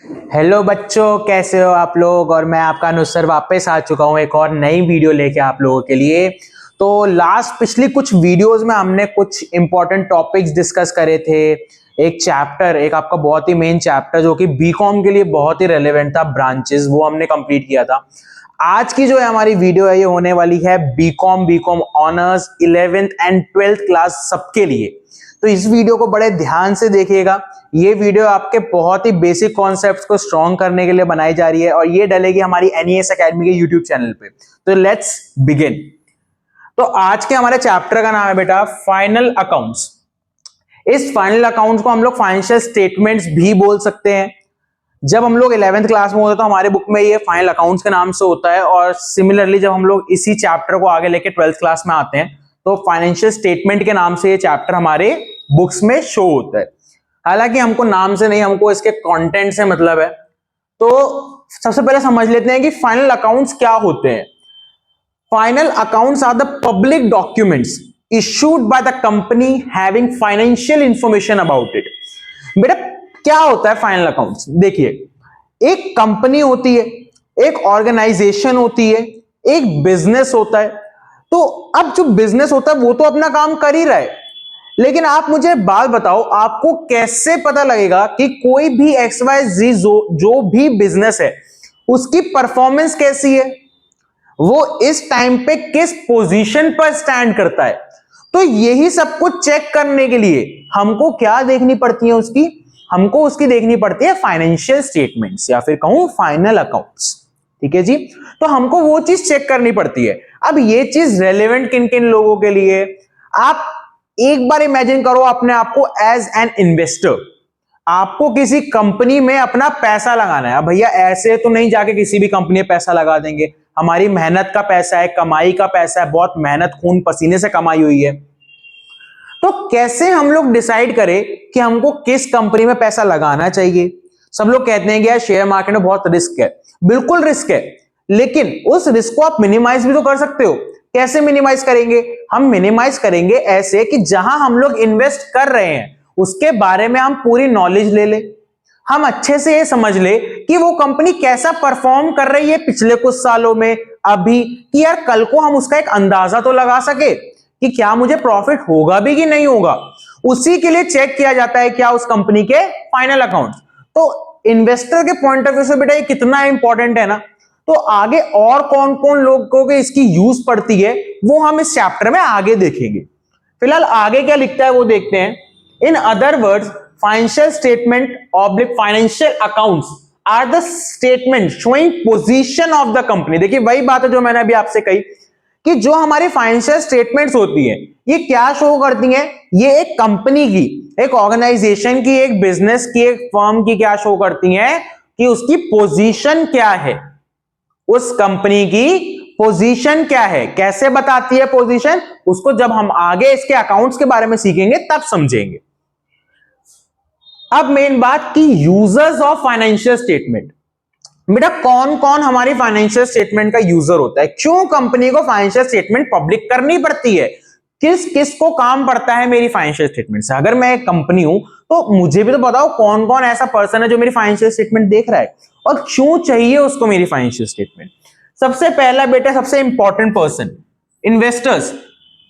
Hello बच्चों, कैसे हो आप लोग। और मैं आपका नुसर वापस आ चुका हूँ एक और नई वीडियो लेके आप लोगों के लिए। तो पिछली कुछ वीडियोस में हमने कुछ इंपॉर्टेंट टॉपिक्स डिस्कस करे थे। एक चैप्टर, एक आपका बहुत ही मेन चैप्टर जो कि बीकॉम के लिए बहुत ही रेलेवेंट था, ब्रांचेस, वो हमने कंप्लीट किया था। आज की जो है हमारी वीडियो है, ये होने वाली है BCom honours 11th and 12th class सबके लिए। तो इस वीडियो को बड़े ध्यान से देखिएगा। ये वीडियो आपके बहुत ही बेसिक कॉन्सेप्ट्स को स्ट्रॉन्ग करने के लिए बनाई जा रही है और ये डलेगी हमारी एनईएस एकेडमी के यूट्यूब चैनल पे। तो लेट्स बिगिन। तो आज के हमारे चैप्टर का नाम है बेटा फाइनल अकाउंट्स। इस फाइनल अकाउंट्स को हम लोग फाइनेंशियल स्टेटमेंट्स भी बोल सकते हैं। जब हम लोग 11th क्लास में होते तो हमारे बुक में ये फाइनल अकाउंट्स के नाम से होता है, और सिमिलरली जब हम लोग इसी चैप्टर को आगे लेके 12th क्लास में आते हैं तो फाइनेंशियल स्टेटमेंट के नाम से ये चैप्टर हमारे बुक्स में शो होता है। हालांकि हमको नाम से नहीं, हमको इसके कंटेंट से मतलब है। तो सबसे पहले समझ लेते हैं कि फाइनल अकाउंट्स क्या होते हैं। Final accounts are the public documents issued by the company having financial information about it. बेटा क्या होता है फाइनल अकाउंट्स? देखिए, एक कंपनी होती है, एक ऑर्गेनाइजेशन होती है, एक बिजनेस होता है। तो अब जो बिजनेस होता है वो तो अपना काम कर ही रहा है, लेकिन आप मुझे बात बताओ, आपको कैसे पता लगेगा कि कोई भी XYZ जो भी बिजनेस है उसकी परफॉर्मेंस कैसी है, वो इस टाइम पे किस पोजीशन पर स्टैंड करता है। तो यही सब कुछ चेक करने के लिए हमको क्या देखनी पड़ती है? हमको उसकी देखनी पड़ती है फाइनेंशियल स्टेटमेंट्स, या फिर कहूं फाइनल अकाउंट्स। ठीक है जी। तो हमको वो चीज चेक करनी पड़ती है। अब ये चीज रेलेवेंट किन किन लोगों के लिए? आप एक बार इमेजिन करो अपने आप को एज एन इन्वेस्टर। आपको किसी कंपनी में अपना पैसा लगाना है। अब भैया ऐसे तो नहीं जाके किसी भी कंपनी में पैसा लगा देंगे। हमारी मेहनत का पैसा है, कमाई का पैसा है, बहुत मेहनत खून पसीने से कमाई हुई है। तो कैसे हम लोग डिसाइड करें कि हमको किस कंपनी में पैसा लगाना चाहिए? सब लोग कहते हैं कि यार शेयर मार्केट में बहुत रिस्क है। बिल्कुल रिस्क है, लेकिन उस रिस्क को आप मिनिमाइज भी तो कर सकते हो। कैसे मिनिमाइज करेंगे? हम मिनिमाइज करेंगे ऐसे कि जहां हम लोग इन्वेस्ट कर रहे हैं उसके बारे में हम पूरी नॉलेज ले ले। हम अच्छे से ये समझ ले कि वो कंपनी कैसा परफॉर्म कर रही है पिछले कुछ सालों में, अभी, कि यार कल को हम उसका एक अंदाजा तो लगा सके कि क्या मुझे प्रॉफिट होगा भी कि नहीं होगा। उसी के लिए चेक किया जाता है क्या? उस कंपनी के फाइनल अकाउंट। तो इन्वेस्टर के पॉइंट ऑफ व्यू से बेटा ये कितना इंपॉर्टेंट है ना। तो आगे और कौन कौन लोगों के इसकी यूज पड़ती है वो हम इस चैप्टर में आगे देखेंगे। फिलहाल आगे क्या लिखता है वो देखते हैं। In other words, financial statement oblique financial accounts are the statement showing position of the company. देखिए वही बात है जो मैंने अभी आपसे कही कि जो हमारी फाइनेंशियल स्टेटमेंट्स होती है ये क्या शो करती हैं? ये एक कंपनी की, एक ऑर्गेनाइजेशन की, एक बिजनेस की, एक फर्म की क्या शो करती हैं कि उसकी पोजीशन क्या है, उस कंपनी की पोजीशन क्या है। कैसे बताती है पोजीशन? उसको जब हम आगे इसके अकाउंट्स के बारे में सीखेंगे तब समझेंगे। अब मेन बात की यूजर्स ऑफ फाइनेंशियल स्टेटमेंट। बेटा कौन कौन हमारी फाइनेंशियल स्टेटमेंट का यूजर होता है? क्यों कंपनी को फाइनेंशियल स्टेटमेंट पब्लिक करनी पड़ती है? किस किस को काम पड़ता है मेरी फाइनेंशियल स्टेटमेंट से? अगर मैं एक कंपनी हूं तो मुझे भी तो बताओ कौन कौन ऐसा पर्सन है जो मेरी फाइनेंशियल स्टेटमेंट देख रहा है, और क्यों चाहिए उसको मेरी फाइनेंशियल स्टेटमेंट। सबसे पहला बेटा, सबसे इंपॉर्टेंट पर्सन, इन्वेस्टर्स।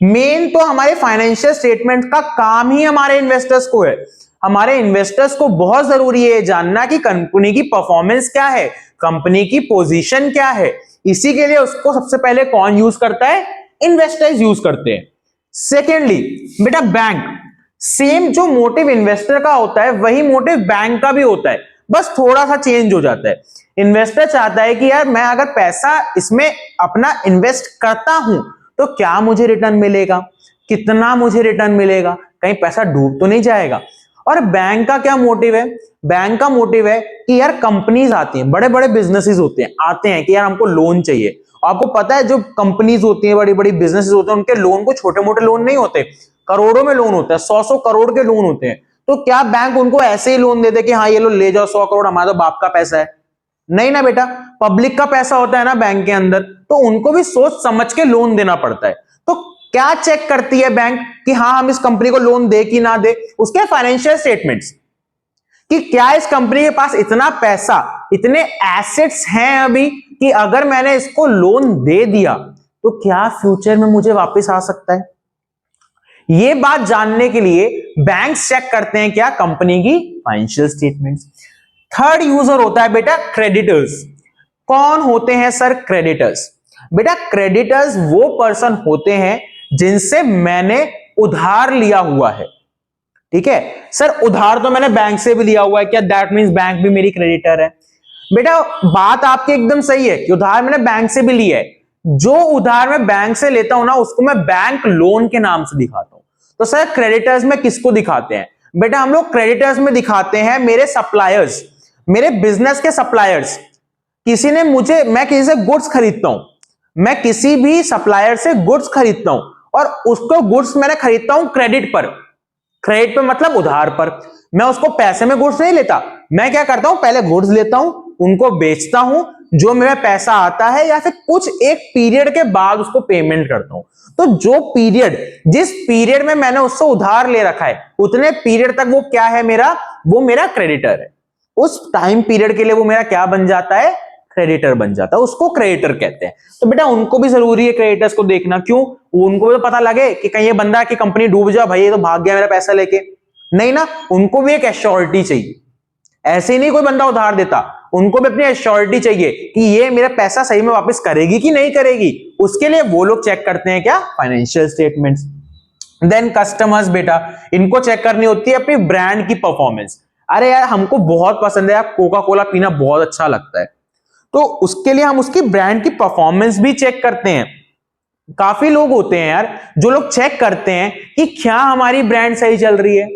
मेन तो हमारे फाइनेंशियल स्टेटमेंट का काम ही हमारे इन्वेस्टर्स को है। हमारे इन्वेस्टर्स को बहुत जरूरी है जानना कि कंपनी की परफॉर्मेंस क्या है, कंपनी की पोजीशन क्या है। इसी के लिए उसको सबसे पहले कौन यूज करता है? इन्वेस्टर्स यूज करते हैं। सेकेंडली बेटा बैंक, सेम जो मोटिव इन्वेस्टर का होता है वही मोटिव बैंक का भी होता है, बस थोड़ा सा चेंज हो जाता है। इन्वेस्टर चाहता है कि यार मैं अगर पैसा इसमें अपना इन्वेस्ट करता हूं तो क्या मुझे रिटर्न मिलेगा, कितना मुझे रिटर्न मिलेगा, कहीं पैसा डूब तो नहीं जाएगा। और बैंक का क्या मोटिव है? बैंक का मोटिव है कि यार कंपनीज आती हैं, बड़े बड़े बिजनेसेस होते हैं, आते हैं कि यार हमको लोन चाहिए। आपको पता है जो कंपनीज होती हैं, बड़ी बड़ी बिजनेसेस होते हैं, उनके लोन को छोटे मोटे लोन नहीं होते, करोड़ों में लोन होता है, 100 करोड़ के लोन होते हैं। तो क्या बैंक उनको ऐसे ही लोन दे दे कि हाँ ये लो ले जाओ 100 करोड़, हमारा तो बाप का पैसा है? नहीं ना बेटा, पब्लिक का पैसा होता है ना बैंक के अंदर, तो उनको भी सोच समझ के लोन देना पड़ता है। तो क्या चेक करती है बैंक कि हाँ हम इस कंपनी को लोन दे कि ना दे? उसके फाइनेंशियल स्टेटमेंट्स। कि क्या इस कंपनी के पास इतना पैसा, इतने एसेट्स हैं अभी कि अगर मैंने इसको लोन दे दिया तो क्या फ्यूचर में मुझे वापस आ सकता है। ये बात जानने के लिए बैंक चेक करते हैं क्या, कंपनी की फाइनेंशियल स्टेटमेंट्स। थर्ड यूजर होता है बेटा क्रेडिटर्स। कौन होते हैं सर क्रेडिटर्स? बेटा क्रेडिटर्स वो पर्सन होते हैं जिनसे मैंने उधार लिया हुआ है। ठीक है सर, उधार तो मैंने बैंक से भी लिया हुआ है, क्या दैट मींस बैंक भी मेरी क्रेडिटर है? बेटा बात आपकी एकदम सही है कि उधार मैंने बैंक से भी लिया है। जो उधार मैं बैंक से लेता हूं ना उसको मैं बैंक लोन के नाम से दिखाता हूं। तो सर क्रेडिटर्स में किसको दिखाते हैं? बेटा हम लोग क्रेडिटर्स में दिखाते हैं मेरे सप्लायर्स, मेरे बिजनेस के सप्लायर्स। किसी ने मुझे, मैं किसी से गुड्स खरीदता हूं, मैं किसी भी सप्लायर से गुड्स खरीदता हूं और उसको गुड्स मैंने खरीदता हूं क्रेडिट पर। क्रेडिट पर मतलब उधार पर। मैं उसको पैसे में गुड्स नहीं लेता, मैं क्या करता हूं पहले गुड्स लेता हूं, उनको बेचता हूं, जो मेरा पैसा आता है या फिर कुछ एक पीरियड के बाद उसको पेमेंट करता हूं। तो जो पीरियड, जिस पीरियड में मैंने उससे उधार ले रखा है उतने पीरियड तक वो क्या है मेरा, वो मेरा क्रेडिटर है। उस टाइम पीरियड के लिए वो मेरा क्या बन जाता है, क्रेडिटर बन जाता है, उसको क्रेडिटर कहते हैं। तो बेटा उनको भी जरूरी है क्रेडिटर्स को देखना, क्यों? उनको भी तो पता लगे कि कहीं ये बंदा की कंपनी डूब जाए, भाई ये तो भाग गया मेरा पैसा लेके, नहीं ना, उनको भी एक एश्योरिटी चाहिए। ऐसे ही नहीं कोई बंदा उधार देता, उनको भी अपनी एश्योरिटी चाहिए कि ये मेरा पैसा सही में वापस करेगी कि नहीं करेगी। उसके लिए वो लोग चेक करते हैं क्या, फाइनेंशियल स्टेटमेंट्स। देन कस्टमर्स, बेटा इनको चेक करनी होती है अपनी ब्रांड की परफॉर्मेंस। अरे यार हमको बहुत पसंद है यार, कोका कोला पीना बहुत अच्छा लगता है, तो उसके लिए हम उसकी ब्रांड की परफॉर्मेंस भी चेक करते हैं। काफी लोग होते हैं यार जो लोग चेक करते हैं कि क्या हमारी ब्रांड सही चल रही है,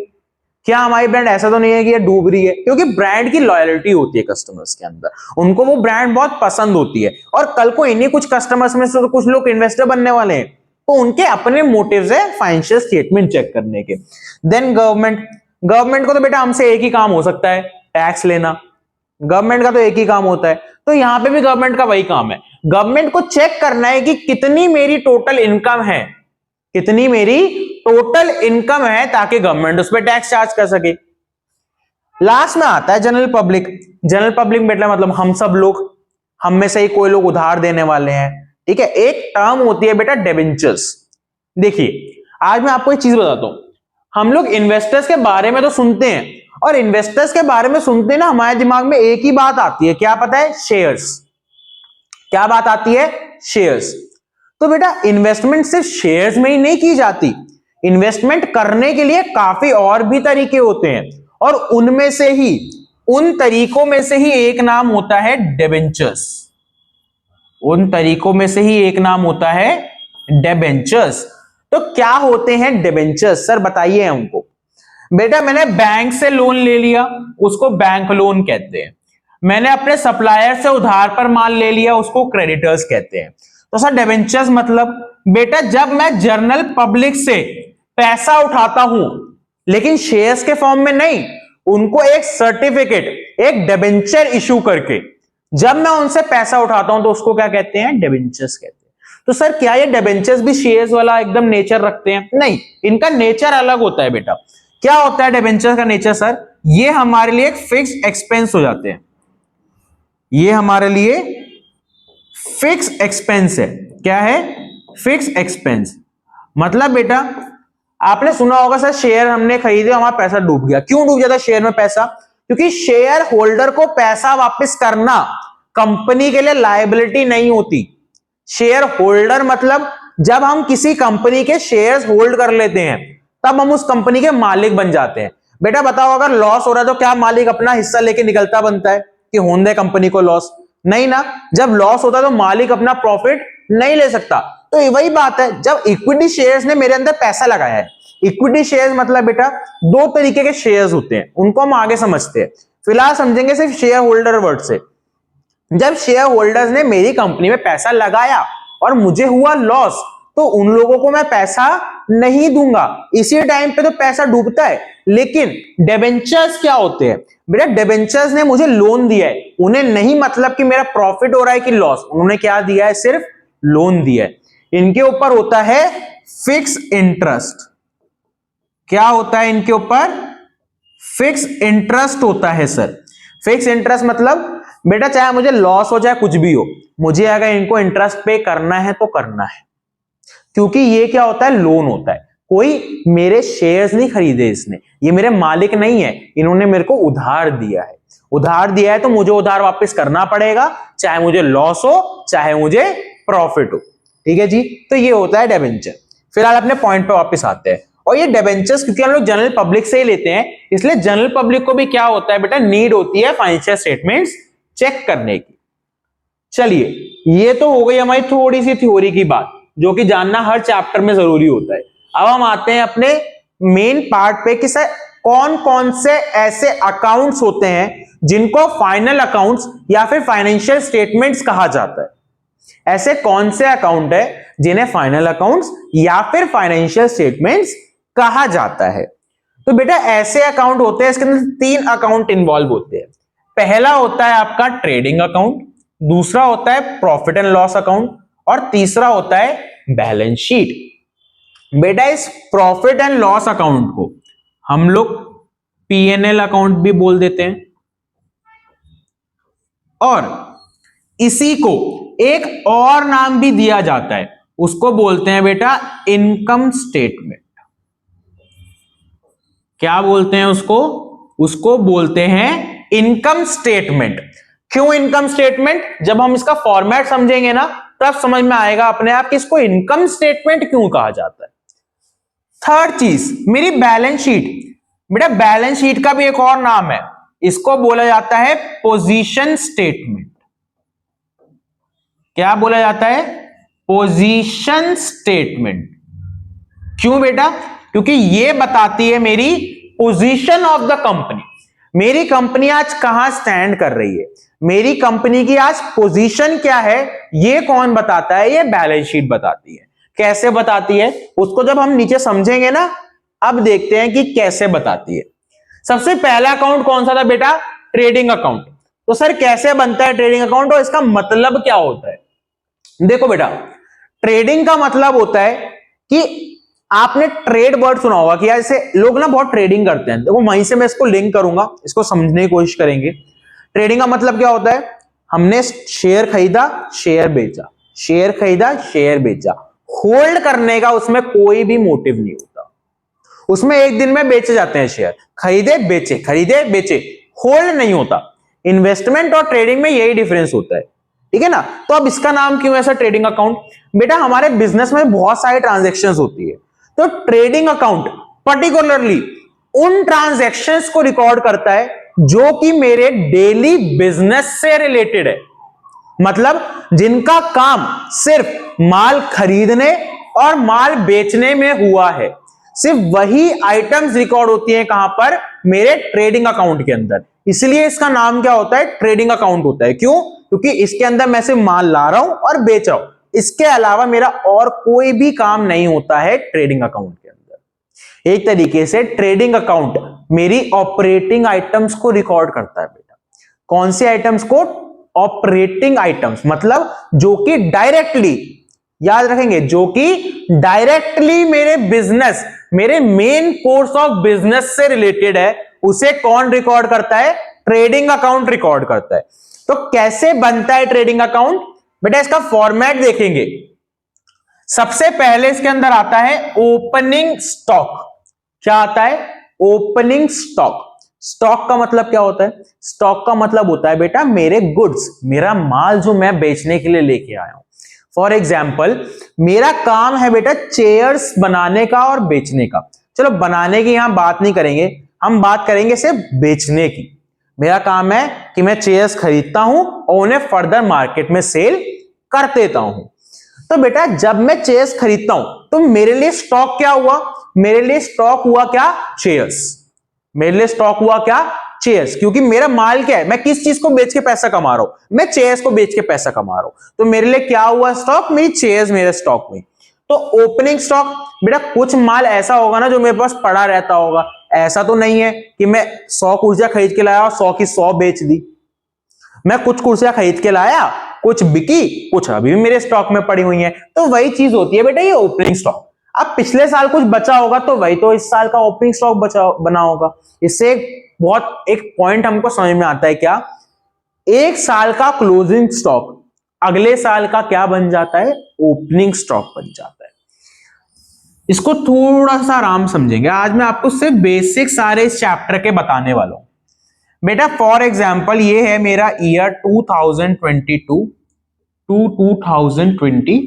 क्या हमारी ब्रांड ऐसा तो नहीं है कि ये डूब रही है, क्योंकि ब्रांड की लॉयल्टी होती है कस्टमर्स के अंदर, उनको वो ब्रांड बहुत पसंद होती है। और कल को इन्हीं कुछ कस्टमर्स में से तो कुछ लोग इन्वेस्टर बनने वाले हैं, तो उनके अपने मोटिव्स है फाइनेंशियल स्टेटमेंट चेक करने के। देन गवर्नमेंट, गवर्नमेंट को तो बेटा हमसे एक ही काम हो सकता है, टैक्स लेना। गवर्नमेंट का तो एक ही काम होता है, तो यहां पे भी गवर्नमेंट का वही काम है। गवर्नमेंट को चेक करना है कि कितनी मेरी टोटल इनकम है, कितनी मेरी टोटल इनकम है, ताकि गवर्नमेंट उस पर टैक्स चार्ज कर सके। लास्ट में आता है जनरल पब्लिक। जनरल पब्लिक बेटा मतलब हम सब लोग, हम में से ही कोई लोग उधार देने वाले हैं। ठीक है, एक टर्म होती है बेटा डिबेंचर्स। देखिए आज मैं आपको एक चीज बताता हूं, हम लोग इन्वेस्टर्स के बारे में तो सुनते हैं, और इन्वेस्टर्स के बारे में सुनते हैं ना, हमारे दिमाग में एक ही बात आती है, क्या पता है, शेयर्स। क्या बात आती है, शेयर्स। तो बेटा इन्वेस्टमेंट सिर्फ शेयर्स में ही नहीं की जाती, इन्वेस्टमेंट करने के लिए काफी और भी तरीके होते हैं, और उनमें से ही, उन तरीकों में से ही एक नाम होता है डिबेंचर्स। उन तरीकों में से ही एक नाम होता है डिबेंचर्स। तो क्या होते हैं डिबेंचर्स सर, बताइए हमको। बेटा मैंने बैंक से लोन ले लिया, उसको बैंक लोन कहते हैं। मैंने अपने सप्लायर से उधार पर माल ले लिया, उसको क्रेडिटर्स कहते हैं। तो सर डिबेंचर्स मतलब बेटा जब मैं जनरल पब्लिक से पैसा उठाता हूं, लेकिन शेयर्स के फॉर्म में नहीं, उनको एक सर्टिफिकेट, एक डिबेंचर इशू करके जब मैं उनसे पैसा उठाता हूं तो उसको क्या कहते हैं, डिबेंचर्स कहते हैं। तो सर क्या ये डिबेंचर्स भी शेयर्स वाला एकदम नेचर रखते हैं? नहीं, इनका नेचर अलग होता है बेटा। क्या होता है डिबेंचर्स का नेचर सर? ये हमारे लिए एक फिक्स एक्सपेंस हो जाते हैं, ये हमारे लिए फिक्स एक्सपेंस है। क्या है, फिक्स एक्सपेंस। मतलब बेटा आपने सुना होगा सर शेयर हमने खरीदे, हमारा पैसा डूब गया। क्यों डूब जाता है शेयर में पैसा? क्योंकि शेयर होल्डर को पैसा वापस करना कंपनी के लिए लायबिलिटी नहीं होती। शेयर होल्डर मतलब जब हम किसी कंपनी के शेयर्स होल्ड कर लेते हैं तब हम उस कंपनी के मालिक बन जाते हैं। बेटा बताओ अगर लॉस हो रहा है तो क्या मालिक अपना हिस्सा लेके निकलता बनता है कि होने दे कंपनी को लॉस? नहीं ना, जब लॉस होता है तो मालिक अपना प्रॉफिट नहीं ले सकता। तो वही बात है, जब इक्विटी शेयर्स ने मेरे अंदर पैसा लगाया है, इक्विटी शेयर्स मतलब बेटा दो तरीके के शेयर्स होते हैं, उनको हम आगे समझते हैं, फिलहाल समझेंगे सिर्फ शेयर होल्डर वर्ड से। जब शेयर होल्डर्स ने मेरी कंपनी में पैसा लगाया और मुझे हुआ लॉस, तो उन लोगों को मैं पैसा नहीं दूंगा, इसी टाइम पे तो पैसा डूबता है। लेकिन डिबेंचर्स क्या होते हैं बेटा? डिबेंचर्स ने मुझे लोन दिया है, उन्हें नहीं मतलब कि मेरा प्रॉफिट हो रहा है कि लॉस, उन्होंने क्या दिया है, सिर्फ लोन दिया है। इनके ऊपर होता है फिक्स इंटरेस्ट। क्या होता है इनके ऊपर? फिक्स इंटरेस्ट होता है सर। फिक्स इंटरेस्ट मतलब बेटा चाहे मुझे लॉस हो चाहे कुछ भी हो, मुझे अगर इनको इंटरेस्ट पे करना है तो करना है, क्योंकि ये क्या होता है, लोन होता है। कोई मेरे शेयर्स नहीं खरीदे इसने, ये मेरे मालिक नहीं है, इन्होंने मेरे को उधार दिया है। उधार दिया है तो मुझे उधार वापस करना पड़ेगा, चाहे मुझे लॉस हो चाहे मुझे प्रॉफिट हो। ठीक है जी, तो ये होता है डिबेंचर। फिलहाल अपने पॉइंट पे वापस आते हैं। और ये डिबेंचर्स क्योंकि हम लोग जनरल पब्लिक से ही लेते हैं, इसलिए जनरल पब्लिक को भी क्या होता है बेटा, नीड होती है फाइनेंशियल स्टेटमेंट्स चेक करने की। चलिए ये तो हो गई हमारी थोड़ी सी थ्योरी की बात, जो कि जानना हर चैप्टर में जरूरी होता है। अब हम आते हैं अपने मेन पार्ट पे कि सर कौन कौन से ऐसे अकाउंट्स होते हैं जिनको फाइनल अकाउंट्स या फिर फाइनेंशियल स्टेटमेंट्स कहा जाता है। ऐसे कौन से अकाउंट है जिन्हें फाइनल अकाउंट्स या फिर फाइनेंशियल स्टेटमेंट्स कहा जाता है। तो बेटा ऐसे अकाउंट होते हैं, इसके अंदर 3 अकाउंट इन्वॉल्व होते हैं। पहला होता है आपका ट्रेडिंग अकाउंट, दूसरा होता है प्रॉफिट एंड लॉस अकाउंट, और तीसरा होता है बैलेंस शीट। बेटा इस प्रॉफिट एंड लॉस अकाउंट को हम लोग P&L अकाउंट भी बोल देते हैं, और इसी को एक और नाम भी दिया जाता है, उसको बोलते हैं बेटा इनकम स्टेटमेंट। क्या बोलते हैं उसको? उसको बोलते हैं इनकम स्टेटमेंट। क्यों इनकम स्टेटमेंट? जब हम इसका फॉर्मेट समझेंगे ना तब समझ में आएगा अपने आप कि इसको इनकम स्टेटमेंट क्यों कहा जाता है। थर्ड चीज मेरी बैलेंस शीट। बेटा बैलेंस शीट का भी एक और नाम है, इसको बोला जाता है पोजीशन स्टेटमेंट। क्या बोला जाता है? Position statement. क्यों बेटा? क्योंकि ये बताती है मेरी पोजीशन ऑफ द कंपनी। मेरी कंपनी आज कहां स्टैंड कर रही है, मेरी कंपनी की आज पोजीशन क्या है, ये कौन बताता है? ये बैलेंस शीट बताती है। कैसे बताती है उसको जब हम नीचे समझेंगे ना, अब देखते हैं कि कैसे बताती है। सबसे पहला अकाउंट कौन सा था बेटा? Trading account. तो सर कैसे बनता है ट्रेडिंग अकाउंट और इसका मतलब क्या होता है? देखो बेटा, ट्रेडिंग का मतलब होता है कि आपने ट्रेड वर्ड सुना होगा कि ऐसे लोग ना बहुत ट्रेडिंग करते हैं। देखो वहीं से मैं इसको लिंक करूंगा, इसको समझने की कोशिश करेंगे। ट्रेडिंग का मतलब क्या होता है? हमने शेयर खरीदा, शेयर बेचा, शेयर खरीदा, शेयर बेचा। होल्ड करने का उसमें कोई भी मोटिव नहीं होता, उसमें एक दिन में बेचे जाते हैं शेयर, खरीदे बेचे, खरीदे बेचे, होल्ड नहीं होता। इन्वेस्टमेंट और ट्रेडिंग में यही डिफरेंस होता है, ठीक है ना। तो अब इसका नाम क्यों है सर ट्रेडिंग अकाउंट? बेटा हमारे बिजनेस में बहुत सारी ट्रांजैक्शंस होती है, तो ट्रेडिंग अकाउंट पर्टिकुलरली उन ट्रांजैक्शंस को रिकॉर्ड करता है जो कि मेरे डेली बिजनेस से रिलेटेड है। मतलब जिनका काम सिर्फ माल खरीदने और माल बेचने में हुआ है, सिर्फ वही आइटम्स रिकॉर्ड होती हैं कहां पर? मेरे ट्रेडिंग अकाउंट के अंदर। इसलिए इसका नाम क्या होता है? ट्रेडिंग अकाउंट होता है। क्यों? क्योंकि इसके अंदर मैं सिर्फ माल ला रहा हूं और बेच रहा हूं, इसके अलावा मेरा और कोई भी काम नहीं होता है ट्रेडिंग अकाउंट के अंदर। एक तरीके से ट्रेडिंग अकाउंट मेरी ऑपरेटिंग आइटम्स को रिकॉर्ड करता है बेटा। कौन से आइटम्स को? ऑपरेटिंग आइटम्स, मतलब जो कि डायरेक्टली, याद रखेंगे, जो कि डायरेक्टली मेरे बिजनेस, मेरे मेन कोर्स ऑफ बिजनेस से रिलेटेड है, उसे कौन रिकॉर्ड करता है? ट्रेडिंग अकाउंट रिकॉर्ड करता है। तो कैसे बनता है ट्रेडिंग अकाउंट? बेटा इसका फॉर्मेट देखेंगे, सबसे पहले इसके अंदर आता है ओपनिंग स्टॉक। क्या आता है? Opening stock. स्टॉक का मतलब क्या होता है? स्टॉक का मतलब होता है बेटा मेरे गुड्स, मेरा माल जो मैं बेचने के लिए लेके आया हूं। फॉर एग्जाम्पल मेरा काम है बेटा चेयर्स बनाने का और बेचने का। चलो बनाने की यहां बात नहीं करेंगे, हम बात करेंगे सिर्फ बेचने की। मेरा काम है कि मैं चेयर्स खरीदता हूं और उन्हें फर्दर मार्केट में सेल कर देता हूं। तो बेटा जब मैं चेयर्स खरीदता हूं तो मेरे लिए स्टॉक क्या हुआ? मेरे लिए स्टॉक हुआ क्या? चेयर्स। मेरे लिए स्टॉक हुआ क्या? चेयर्स। क्योंकि मेरा माल क्या है? मैं किस चीज को बेच के पैसा कमा रहा हूं? मैं चेयर्स को बेच के पैसा कमा रहा हूं। तो मेरे लिए क्या हुआ स्टॉक? मेरी चेयर्स मेरे स्टॉक में। तो ओपनिंग स्टॉक बेटा कुछ माल ऐसा होगा ना जो मेरे पास पड़ा रहता होगा। ऐसा तो नहीं है कि मैं 100 कुर्सियां खरीद के लाया और 100 की 100 बेच दी। मैं कुछ कुर्सियां खरीद के लाया, कुछ बिकी, कुछ अभी भी मेरे स्टॉक में पड़ी हुई हैं। तो वही चीज होती है बेटा ये ओपनिंग स्टॉक। अब पिछले साल कुछ बचा होगा तो वही तो इस साल का ओपनिंग स्टॉक बचा बना होगा। इससे एक पॉइंट हमको समझ में आता है क्या, एक साल का क्लोजिंग स्टॉक अगले साल का क्या बन जाता है, ओपनिंग स्टॉक बन जाता है। इसको थोड़ा सा आराम समझेंगे। आज मैं आपको सिर्फ बेसिक सारे इस चैप्टर के बताने वाला हूं बेटा। फॉर एग्जाम्पल ये है मेरा ईयर 2022 टू 2023।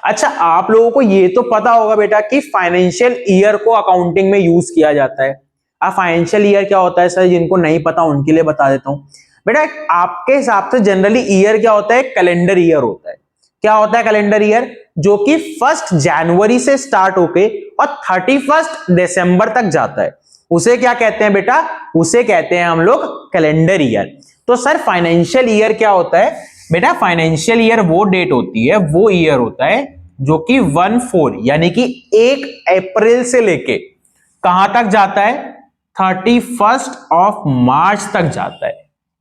अच्छा, आप लोगों को ये तो पता होगा बेटा कि फाइनेंशियल ईयर को अकाउंटिंग में यूज किया जाता है। अब फाइनेंशियल ईयर क्या होता है सर, जिनको नहीं पता उनके लिए बता देता हूं बेटा। आपके हिसाब से जनरली ईयर क्या होता है, कैलेंडर ईयर होता है। क्या होता है कैलेंडर ईयर, जो कि 1 जनवरी से स्टार्ट होके और 31 दिसंबर तक जाता है, उसे क्या कहते हैं बेटा, उसे कहते हैं हम लोग कैलेंडर ईयर। तो सर फाइनेंशियल ईयर क्या होता है बेटा, फाइनेंशियल ईयर वो डेट होती है, वो ईयर होता है जो कि 1/4 यानी कि 1 अप्रैल से लेके कहां तक जाता है, 31 मार्च तक जाता है।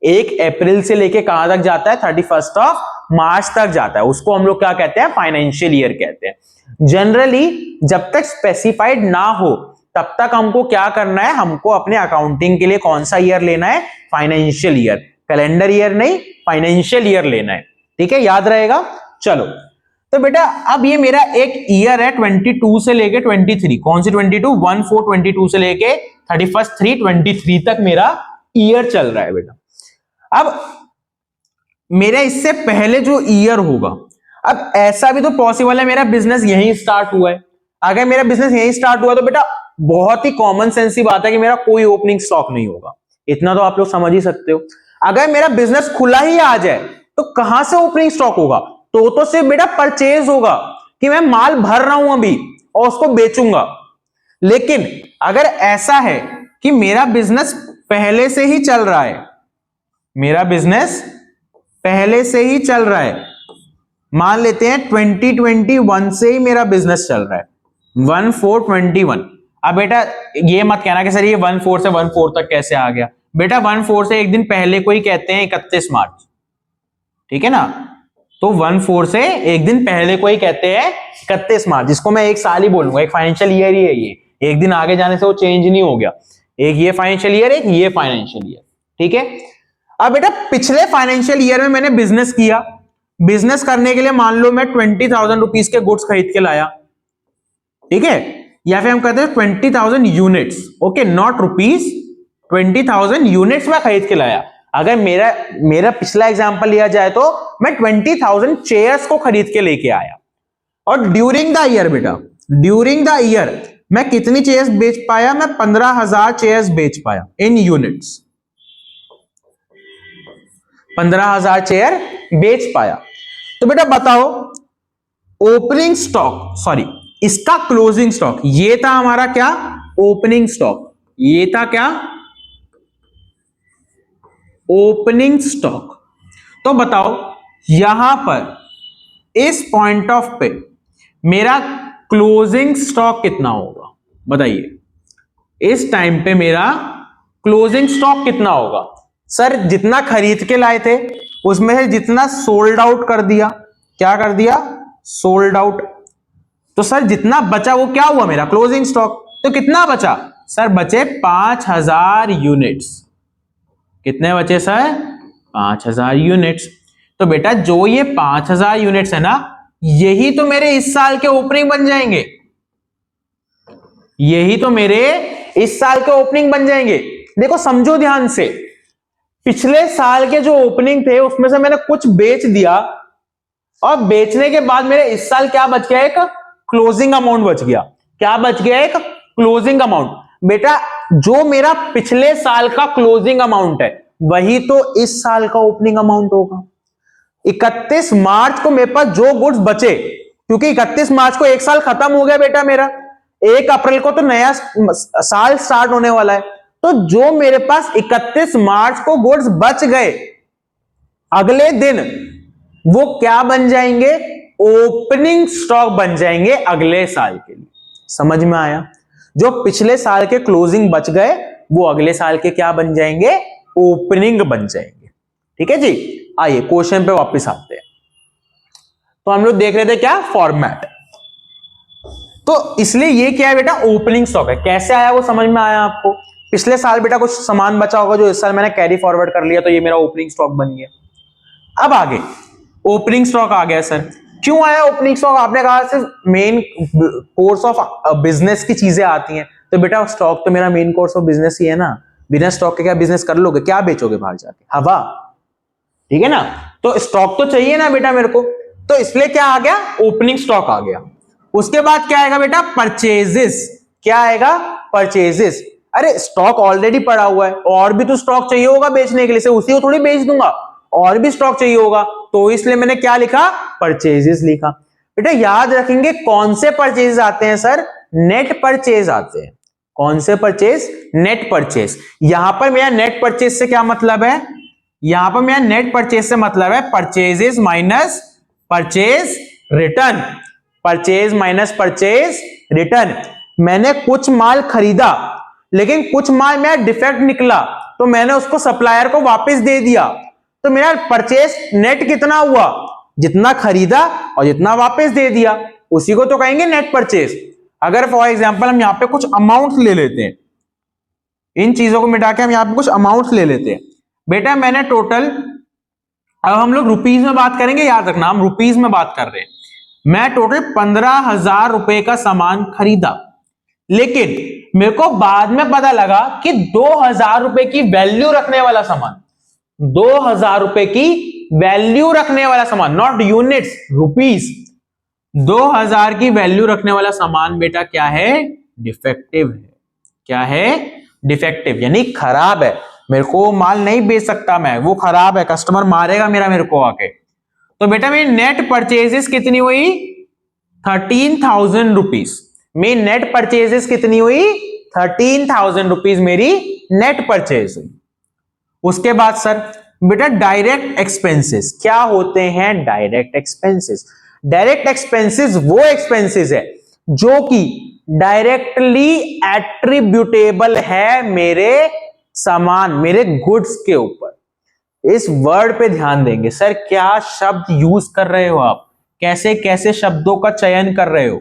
1 अप्रैल से लेके कहां तक जाता है, 31 मार्च तक जाता है। उसको हम लोग क्या कहते हैं, फाइनेंशियल ईयर कहते हैं। जनरली जब तक स्पेसिफाइड ना हो तब तक हमको क्या करना है, हमको अपने अकाउंटिंग के लिए कौन सा ईयर लेना है, फाइनेंशियल ईयर, कैलेंडर ईयर नहीं, फाइनेंशियल ईयर लेना है। ठीक है, याद रहेगा। चलो तो बेटा अब ये मेरा एक ईयर है 22 से लेके 23, कौन सी 22, 1/4/22 से लेके 31/3/23 तक मेरा ईयर चल रहा है बेटा। अब मेरे इससे पहले जो ईयर होगा, अब ऐसा भी तो पॉसिबल है मेरा बिजनेस यहीं स्टार्ट हुआ है। अगर मेरा बिजनेस यहीं स्टार्ट हुआ तो बेटा बहुत ही कॉमन सेंस की बात है कि मेरा कोई ओपनिंग स्टॉक नहीं होगा। इतना तो आप लोग समझ ही सकते हो। अगर मेरा बिजनेस खुला ही आ जाए तो कहां से ओपनिंग स्टॉक होगा, तो सिर्फ बेटा परचेज होगा कि मैं माल भर रहा हूं अभी और उसको बेचूंगा। लेकिन अगर ऐसा है कि मेरा बिजनेस पहले से ही चल रहा है, मेरा बिजनेस पहले से ही चल रहा है, मान लेते हैं 2021 से ही मेरा बिजनेस चल रहा है, 1/4/21। अब बेटा ये मत कहना कि सर ये 1/4 से 1/4 तक कैसे आ गया। बेटा 1/4 से एक दिन पहले को ही कहते हैं 31 मार्च, ठीक है ना। तो 1/4 से एक दिन पहले को ही कहते हैं 31 मार्च, जिसको मैं एक साल ही बोलूंगा, एक फाइनेंशियल ईयर ही है ये, एक दिन आगे जाने से वो चेंज नहीं हो गया। एक ये फाइनेंशियल ईयर, एक ये फाइनेंशियल ईयर, ठीक है। अब बेटा पिछले फाइनेंशियल ईयर में मैंने बिजनेस किया, बिजनेस करने के लिए मान लो मैं 20,000 रुपीज के गुड्स खरीद के लाया, ठीक है, या फिर हम कहते हैं 20,000 units, okay, not rupees, 20,000 units में खरीद के लाया। अगर मेरा पिछला एग्जांपल लिया जाए तो मैं 20,000 चेयर्स को खरीद के लेके आया, और ड्यूरिंग द ईयर बेटा, ड्यूरिंग द ईयर मैं कितनी चेयर्स बेच पाया, मैं 15,000 चेयर्स बेच पाया इन यूनिट्स, 15,000 चेयर बेच पाया। तो बेटा बताओ ओपनिंग स्टॉक, सॉरी इसका क्लोजिंग स्टॉक, ये था हमारा क्या, ओपनिंग स्टॉक, ये था क्या, ओपनिंग स्टॉक। तो बताओ यहां पर इस पॉइंट ऑफ पे मेरा क्लोजिंग स्टॉक कितना होगा, बताइए इस टाइम पे मेरा क्लोजिंग स्टॉक कितना होगा। सर जितना खरीद के लाए थे उसमें से जितना सोल्ड आउट कर दिया, क्या कर दिया, सोल्ड आउट, तो सर जितना बचा वो क्या हुआ, मेरा क्लोजिंग स्टॉक। तो कितना बचा सर, बचे 5,000 यूनिट्स। कितने बचे सर, 5,000 यूनिट्स। तो बेटा जो ये 5,000 यूनिट्स है ना, यही तो मेरे इस साल के ओपनिंग बन जाएंगे, यही तो मेरे इस साल के ओपनिंग बन जाएंगे। देखो समझो ध्यान से, पिछले साल के जो ओपनिंग थे उसमें से मैंने कुछ बेच दिया, और बेचने के बाद मेरे इस साल क्या बच गया, एक क्लोजिंग अमाउंट बच गया। क्या बच गया, एक क्लोजिंग अमाउंट। बेटा जो मेरा पिछले साल का क्लोजिंग अमाउंट है वही तो इस साल का ओपनिंग अमाउंट होगा। 31 मार्च को मेरे पास जो गुड्स बचे, क्योंकि 31 मार्च को एक साल खत्म हो गया बेटा मेरा, 1 अप्रैल को तो नया साल स्टार्ट होने वाला है। तो जो मेरे पास 31 मार्च को गुड्स बच गए, अगले दिन वो क्या बन जाएंगे, ओपनिंग स्टॉक बन जाएंगे अगले साल के लिए। समझ में आया, जो पिछले साल के क्लोजिंग बच गए वो अगले साल के क्या बन जाएंगे, ओपनिंग बन जाएंगे। ठीक है जी, आइए क्वेश्चन पे वापस आते हैं। तो हम लोग देख रहे थे क्या, फॉर्मेट। तो इसलिए ये क्या है बेटा, ओपनिंग स्टॉक है। कैसे आया वो समझ में आया आपको? पिछले साल बेटा कुछ सामान बचा होगा जो इस साल मैंने कैरी फॉरवर्ड कर लिया, तो ये मेरा ओपनिंग स्टॉक बन गया। अब आगे ओपनिंग स्टॉक आ गया सर। क्यों आया ओपनिंग स्टॉक? आपने कहा सिर्फ मेन कोर्स ऑफ बिजनेस की चीजें आती हैं, तो बेटा स्टॉक तो मेरा मेन कोर्स ऑफ बिजनेस ही है ना। बिना स्टॉक के क्या बिजनेस कर लोगे? क्या बेचोगे बाहर जाके? हवा, ठीक है ना। तो स्टॉक तो चाहिए ना बेटा मेरे को, तो इसलिए क्या आ गया, ओपनिंग स्टॉक आ गया। उसके बाद क्या आएगा बेटा, परचेजेस। क्या आएगा? परचेजेस। अरे स्टॉक ऑलरेडी पड़ा हुआ है, और भी तो स्टॉक चाहिए होगा बेचने के लिए, से उसी को थोड़ी बेच दूंगा, और भी स्टॉक चाहिए होगा, तो इसलिए मैंने क्या लिखा, परचेजेस लिखा। बेटा याद रखेंगे कौन से परचेज आते हैं सर, नेट परचेज आते हैं। कौन से परचेज? Net purchase. यहां पर मेरा नेट परचेज से क्या मतलब है, यहां पर मेरा नेट परचेज से मतलब है purchases minus purchase return. Purchase minus purchase return. मैंने कुछ माल खरीदा, लेकिन कुछ माल मेरा डिफेक्ट निकला, तो मैंने उसको सप्लायर को वापस दे दिया, तो मेरा परचेज नेट कितना हुआ, जितना खरीदा और जितना वापस दे दिया, उसी को तो कहेंगे नेट परचेज। अगर फॉर एग्जांपल हम यहां पे कुछ अमाउंट ले लेते हैं, इन चीजों को मिटा के हम यहां पे कुछ अमाउंट ले लेते हैं। बेटा मैंने टोटल, अब हम लोग रुपीज में बात करेंगे, याद रखना हम रुपीज में बात कर रहे हैं। मैं टोटल 15,000 रुपए का सामान खरीदा, लेकिन मेरे को बाद में पता लगा कि 2,000 रुपए की वैल्यू रखने वाला सामान, 2,000 रुपए की वैल्यू रखने वाला सामान, नॉट यूनिट्स, रुपीज, 2,000 की वैल्यू रखने वाला सामान बेटा क्या है, डिफेक्टिव है। क्या है? डिफेक्टिव, यानी खराब है, मेरे को माल नहीं बेच सकता मैं, वो खराब है, कस्टमर मारेगा मेरा मेरे को आके। तो बेटा मेरी नेट परचेजेस कितनी हुई, 13,000 रुपीज। मेरी नेट परचेजेस कितनी हुई, 13,000 रुपीज मेरी नेट परचेज हुई। उसके बाद सर बेटा डायरेक्ट एक्सपेंसेस। क्या होते हैं डायरेक्ट एक्सपेंसेस? डायरेक्ट एक्सपेंसेस वो एक्सपेंसेस है जो कि डायरेक्टली एट्रीब्यूटेबल है मेरे सामान, मेरे गुड्स के ऊपर। इस वर्ड पे ध्यान देंगे सर, क्या शब्द यूज कर रहे हो आप, कैसे कैसे शब्दों का चयन कर रहे हो।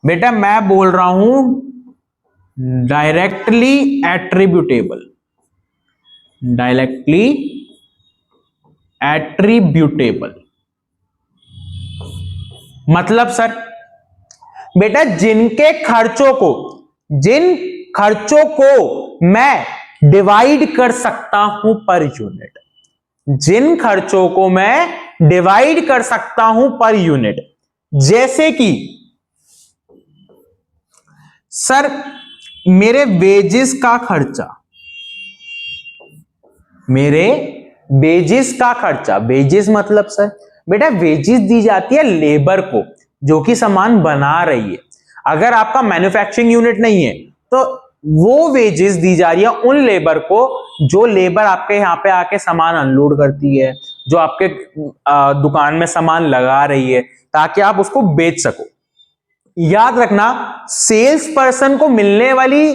बेटा मैं बोल रहा हूं डायरेक्टली एट्रीब्यूटेबल, डायरेक्टली एट्रीब्यूटेबल मतलब सर बेटा जिनके खर्चों को, जिन खर्चों को मैं डिवाइड कर सकता हूं पर यूनिट, जिन खर्चों को मैं डिवाइड कर सकता हूं पर यूनिट। जैसे कि सर मेरे वेजेस का खर्चा, मेरे वेजेस का खर्चा, वेजेस मतलब सर बेटा वेजेस दी जाती है लेबर को जो कि सामान बना रही है। अगर आपका मैन्युफैक्चरिंग यूनिट नहीं है तो वो वेजेस दी जा रही है उन लेबर को जो लेबर आपके यहां पे आके सामान अनलोड करती है, जो आपके दुकान में सामान लगा रही है ताकि आप उसको बेच सको। याद रखना सेल्स पर्सन को मिलने वाली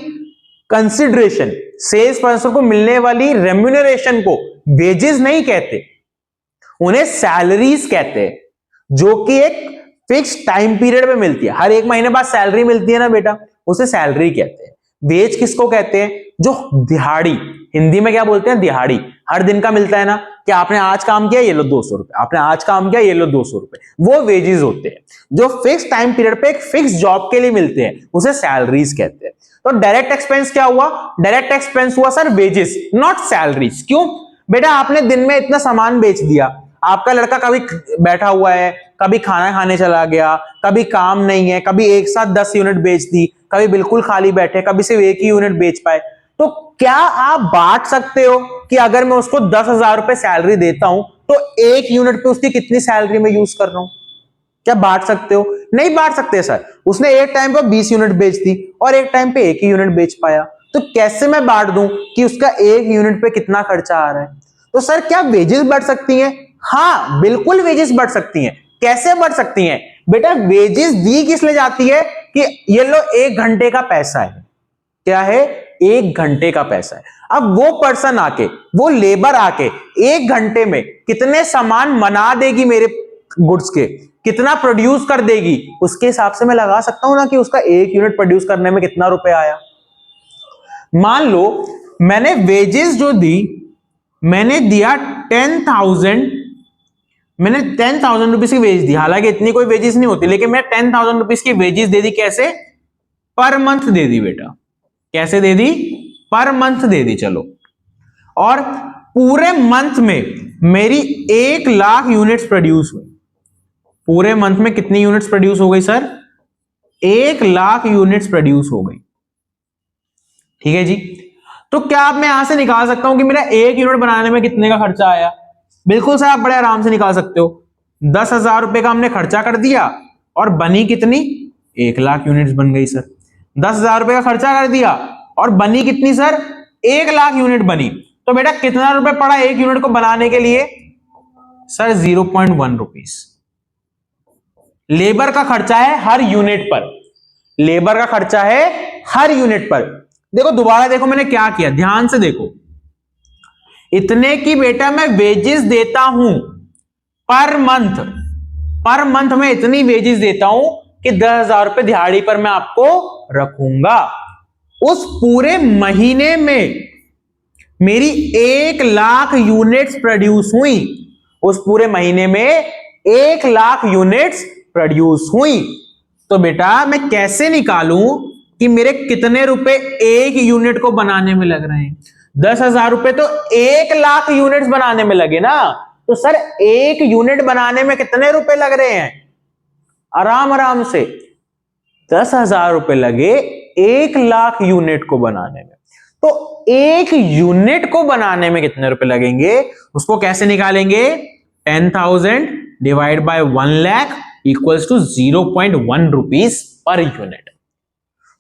कंसिडरेशन, सेल्स पर्सन को मिलने वाली रेम्यूनरेशन को वेजेस नहीं कहते, उन्हें सैलरीज कहते हैं, जो कि एक फिक्स टाइम पीरियड में मिलती है। हर एक महीने बाद सैलरी मिलती है ना बेटा, उसे सैलरी कहते हैं। वेज किसको कहते हैं? जो दिहाड़ी, हिंदी में क्या बोलते हैं, दिहाड़ी, हर दिन का मिलता है ना, कि आपने आज काम किया ये लो 200 रुपए, आपने आज काम किया ये लो 200 रुपए, वो वेजेस होते हैं जो फिक्स टाइम पीरियड पे एक फिक्स जॉब के लिए मिलते हैं, उसे सैलरीज कहते हैं। तो डायरेक्ट एक्सपेंस क्या हुआ? डायरेक्ट एक्सपेंस हुआ सर वेजेस, नॉट सैलरीज। क्यों? बेटा आपने दिन में इतना सामान बेच दिया, आपका लड़का कभी बैठा हुआ है, कभी खाना खाने चला गया, कभी काम नहीं है, कभी एक साथ 10 यूनिट बेच दी, कभी बिल्कुल खाली बैठे, कभी सिर्फ एक ही यूनिट बेच पाए, तो क्या आप बांट सकते हो कि अगर मैं उसको 10,000 रुपए सैलरी देता हूं तो एक यूनिट पे उसकी कितनी सैलरी में यूज कर रहा हूं? क्या बांट सकते हो? नहीं बांट सकते सर। उसने एक टाइम पर 20 यूनिट बेच दी और एक टाइम पे एक ही यूनिट बेच पाया, तो कैसे मैं बांट दूं कि उसका एक यूनिट पे कितना खर्चा आ रहा है? तो सर क्या वेजेस बढ़ सकती हैं? हाँ बिल्कुल वेजेस बढ़ सकती हैं। कैसे बढ़ सकती हैं? बेटा वेजेस दी किस ले जाती है कि ये लो 1 घंटे का पैसा है। क्या है? 1 घंटे का पैसा है। अब वो पर्सन आके, वो लेबर आके 1 घंटे में कितने सामान बना देगी मेरे गुड्स के कितना प्रोड्यूस कर देगी, उसके हिसाब से मैं लगा सकता हूं ना कि उसका 1 यूनिट प्रोड्यूस करने में कितना रुपए आया। मान लो मैंने वेजेस जो दी, मैंने दिया 10,000, मैंने 10,000 रुपीज की वेज दी, हालांकि इतनी कोई वेजेस नहीं होती, लेकिन मैं 10,000 रुपीज की वेजेस दे दी। कैसे? पर मंथ दे दी बेटा। कैसे दे दी? पर मंथ दे दी। चलो, और पूरे मंथ में मेरी 1 लाख यूनिट्स प्रोड्यूस हुई। पूरे मंथ में कितनी यूनिट्स प्रोड्यूस हो गई सर? 1 लाख यूनिट्स प्रोड्यूस हो गई। ठीक है जी। तो क्या आप मैं यहां से निकाल सकता हूं कि मेरा 1 यूनिट बनाने में कितने का खर्चा आया? बिल्कुल सर, आप बड़े आराम से निकाल सकते हो। 10,000 रुपए का हमने खर्चा कर दिया और बनी कितनी? 1 लाख यूनिट्स बन गई सर। 10,000 रुपए का खर्चा कर दिया और बनी कितनी सर? 1 लाख यूनिट बनी। तो बेटा कितना रुपए पड़ा 1 यूनिट को बनाने के लिए? Sir 0.1 rupees. लेबर का खर्चा है हर यूनिट पर। लेबर का खर्चा है हर यूनिट पर। देखो दोबारा देखो मैंने क्या किया, ध्यान से देखो। इतने की बेटा मैं वेजेस देता हूं पर मंथ। पर मंथ में इतनी वेजेस देता हूं कि 10,000 रुपए दिहाड़ी पर मैं आपको रखूंगा। उस पूरे महीने में मेरी 1 लाख यूनिट्स प्रोड्यूस हुई। उस पूरे महीने में 1 लाख यूनिट्स प्रोड्यूस हुई। तो बेटा मैं कैसे निकालूं कि मेरे कितने रुपए 1 यूनिट को बनाने में लग रहे हैं? 10,000 रुपए तो 1 लाख यूनिट्स बनाने में लगे ना। तो सर 1 यूनिट बनाने में कितने रुपए लग रहे हैं? आराम आराम से 10,000 रुपए लगे 1 लाख यूनिट को बनाने में। तो 1 यूनिट को बनाने में कितने रुपए लगेंगे, उसको कैसे निकालेंगे? 10,000 divide by 1 lakh equals to 0.1 rupees per unit.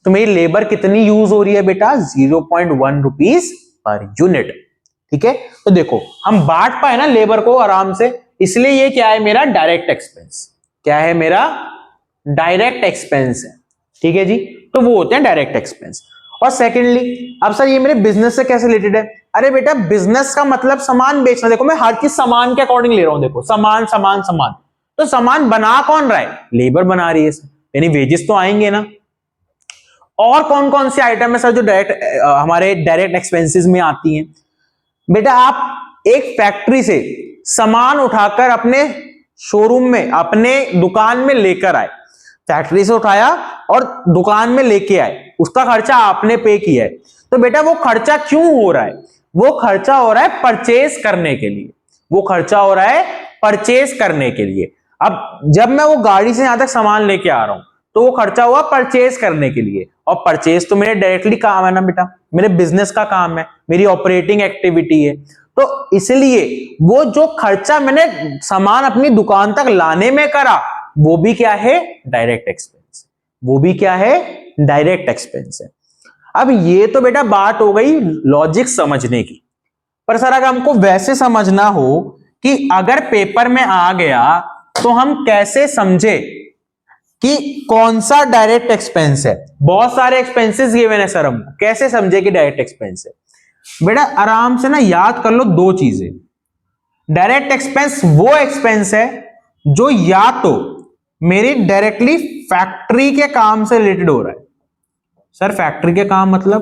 तो मेरी लेबर कितनी यूज हो रही है बेटा? 0.1 रुपीस पर यूनिट। ठीक है, तो देखो हम बांट पाए ना लेबर को आराम से, इसलिए ये क्या है? मेरा डायरेक्ट एक्सपेंस। क्या है? मेरा डायरेक्ट एक्सपेंस है। ठीक है जी, तो वो होते हैं डायरेक्ट एक्सपेंस। और सेकेंडली, अब सर ये मेरे बिजनेस से कैसे रिलेटेड है? अरे बेटा बिजनेस का मतलब सामान बेचना। देखो मैं हर चीज सामान के अकॉर्डिंग ले रहा हूं। देखो सामान सामान सामान, तो सामान बना कौन रहा है? लेबर बना रही है, यानी वेजेस तो आएंगे ना। और कौन कौन सी आइटम है सर जो डायरेक्ट हमारे डायरेक्ट एक्सपेंसेस में आती हैं? बेटा आप एक फैक्ट्री से सामान उठाकर अपने शोरूम में, अपने दुकान में लेकर आए। फैक्ट्री से उठाया और दुकान में लेके आए, उसका खर्चा आपने पे किया है। तो बेटा वो खर्चा क्यों हो रहा है? वो खर्चा हो रहा है परचेज करने के लिए। वो खर्चा हो रहा है परचेज करने के लिए। अब जब मैं वो गाड़ी से यहां तक सामान लेके आ रहा हूं तो वो खर्चा हुआ परचेज करने के लिए। और परचेज तो मेरे डायरेक्टली काम है ना बेटा, मेरे बिजनेस का काम है, मेरी ऑपरेटिंग एक्टिविटी है। तो इसलिए वो जो खर्चा मैंने सामान अपनी दुकान तक लाने में करा, वो भी क्या है? Direct expense. वो भी क्या है? डायरेक्ट एक्सपेंस है। अब ये तो बेटा बात हो गई लॉजिक समझने की। पर सर अगर हमको वैसे समझना हो कि अगर पेपर में आ गया तो हम कैसे समझे कि कौन सा डायरेक्ट एक्सपेंस है? बहुत सारे एक्सपेंसेस गिवन है सर, हम कैसे समझे कि डायरेक्ट एक्सपेंस है? बेटा आराम से ना याद कर लो 2 चीजें। डायरेक्ट एक्सपेंस वो एक्सपेंस है जो या तो मेरी डायरेक्टली फैक्ट्री के काम से रिलेटेड हो रहा है। सर फैक्ट्री के काम मतलब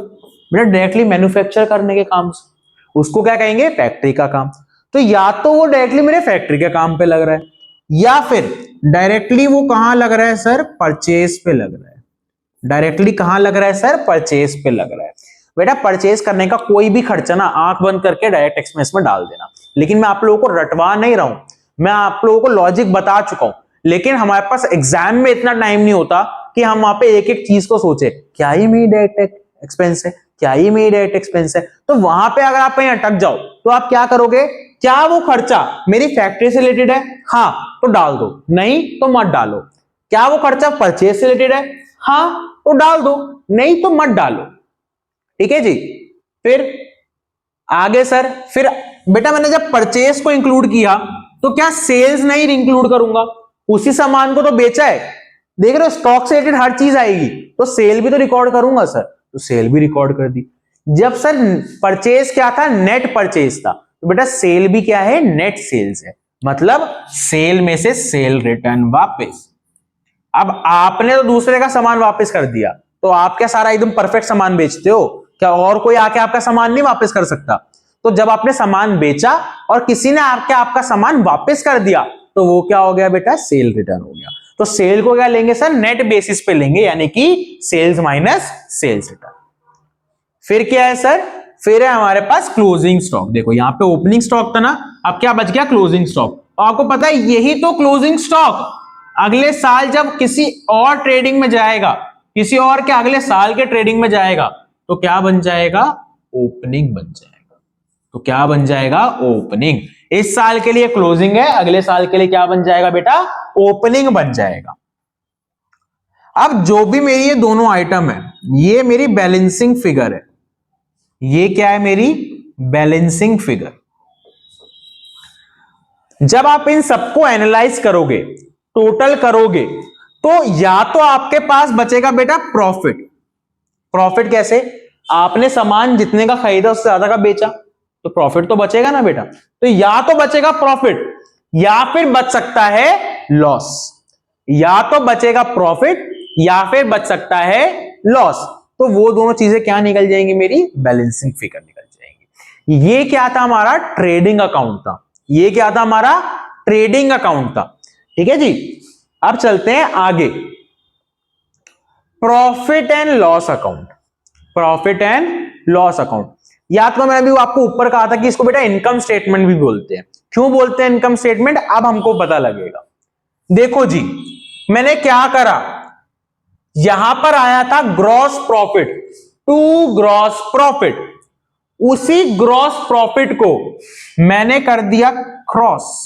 बेटा डायरेक्टली मैन्युफैक्चर करने के काम से, उसको क्या कहेंगे? फैक्ट्री का काम। तो या तो वो डायरेक्टली मेरे फैक्ट्री के काम पे लग रहा है, या फिर डायरेक्टली वो कहां लग रहा है सर? परचेज पे लग रहा है। डायरेक्टली कहां लग रहा है सर? परचेज पे लग रहा है। बेटा परचेज करने का कोई भी खर्चा ना आंख बंद करके डायरेक्ट एक्सपेंस में डाल देना। लेकिन मैं आप लोगों को रटवा नहीं रहा हूं, मैं आप लोगों को लॉजिक बता चुका हूं। लेकिन हमारे पास एग्जाम में इतना टाइम नहीं होता कि हम वहां पे एक एक चीज को सोचे, क्या ही मेरी डायरेक्ट एक्सपेंस है, क्या ही मेरी डायरेक्ट एक्सपेंस है। तो वहां पे अगर आप कहीं अटक जाओ तो आप क्या करोगे? क्या वो खर्चा मेरी फैक्ट्री से रिलेटेड है? हाँ तो डाल दो, नहीं तो मत डालो। क्या वो खर्चा परचेज से रिलेटेड है? हाँ तो डाल दो, नहीं तो मत डालो। ठीक है जी। फिर आगे सर, फिर बेटा मैंने जब परचेज को इंक्लूड किया तो क्या सेल्स नहीं इंक्लूड करूंगा? उसी सामान को तो बेचा है, देख रहे हो, स्टॉक से रिलेटेड हर चीज आएगी, तो सेल भी तो रिकॉर्ड करूंगा सर। तो सेल भी रिकॉर्ड कर दी। जब सर परचेज क्या था? नेट परचेज था। तो बेटा सेल भी क्या है? नेट सेल्स है। मतलब सेल में से सेल रिटर्न वापस। अब आपने तो दूसरे का सामान वापस कर दिया, तो आप क्या सारा एकदम परफेक्ट सामान बेचते हो क्या? और कोई आके आपका सामान नहीं वापस कर सकता। तो जब आपने सामान बेचा और किसी ने आके आपका सामान वापस कर दिया, तो वो क्या हो गया बेटा? सेल रिटर्न हो गया। तो सेल को क्या लेंगे सर? नेट बेसिस पे लेंगे, यानी कि सेल्स माइनस सेल्स रिटर्न। फिर क्या है सर? फिर है हमारे पास क्लोजिंग स्टॉक। देखो यहां पे ओपनिंग स्टॉक था ना, अब क्या बच गया? Closing stock. और आपको पता है यही तो क्लोजिंग स्टॉक अगले साल जब किसी और ट्रेडिंग में जाएगा, किसी और के अगले साल के ट्रेडिंग में जाएगा, तो क्या बन जाएगा? ओपनिंग बन जाएगा। तो क्या बन जाएगा? ओपनिंग। इस साल के लिए क्लोजिंग है, अगले साल के लिए क्या बन जाएगा बेटा? ओपनिंग बन जाएगा। अब जो भी मेरी ये दोनों आइटम है, ये मेरी बैलेंसिंग फिगर है। ये क्या है? मेरी बैलेंसिंग फिगर। जब आप इन सबको एनालाइज करोगे, टोटल करोगे, तो या तो आपके पास बचेगा बेटा प्रॉफिट। प्रॉफिट कैसे? आपने सामान जितने का खरीदा उससे ज्यादा का बेचा, तो प्रॉफिट तो बचेगा ना बेटा। तो या तो बचेगा प्रॉफिट, या फिर बच सकता है लॉस। या तो बचेगा प्रॉफिट, या फिर बच सकता है लॉस। तो वो दोनों चीजें क्या निकल जाएंगी? मेरी बैलेंसिंग फिगर निकल जाएंगी। ये क्या था? हमारा ट्रेडिंग अकाउंट था। ये क्या था? हमारा ट्रेडिंग अकाउंट था। ठीक है जी। अब चलते हैं आगे, profit and loss account. Profit and loss account, याद करो मैंने भी आपको ऊपर कहा था कि इसको बेटा इनकम स्टेटमेंट भी बोलते हैं। क्यों बोलते हैं इनकम स्टेटमेंट? अब हमको पता लगेगा। देखो जी, मैंने क्या करा, यहां पर आया था gross profit, to gross profit. उसी ग्रॉस प्रॉफिट को मैंने कर दिया क्रॉस,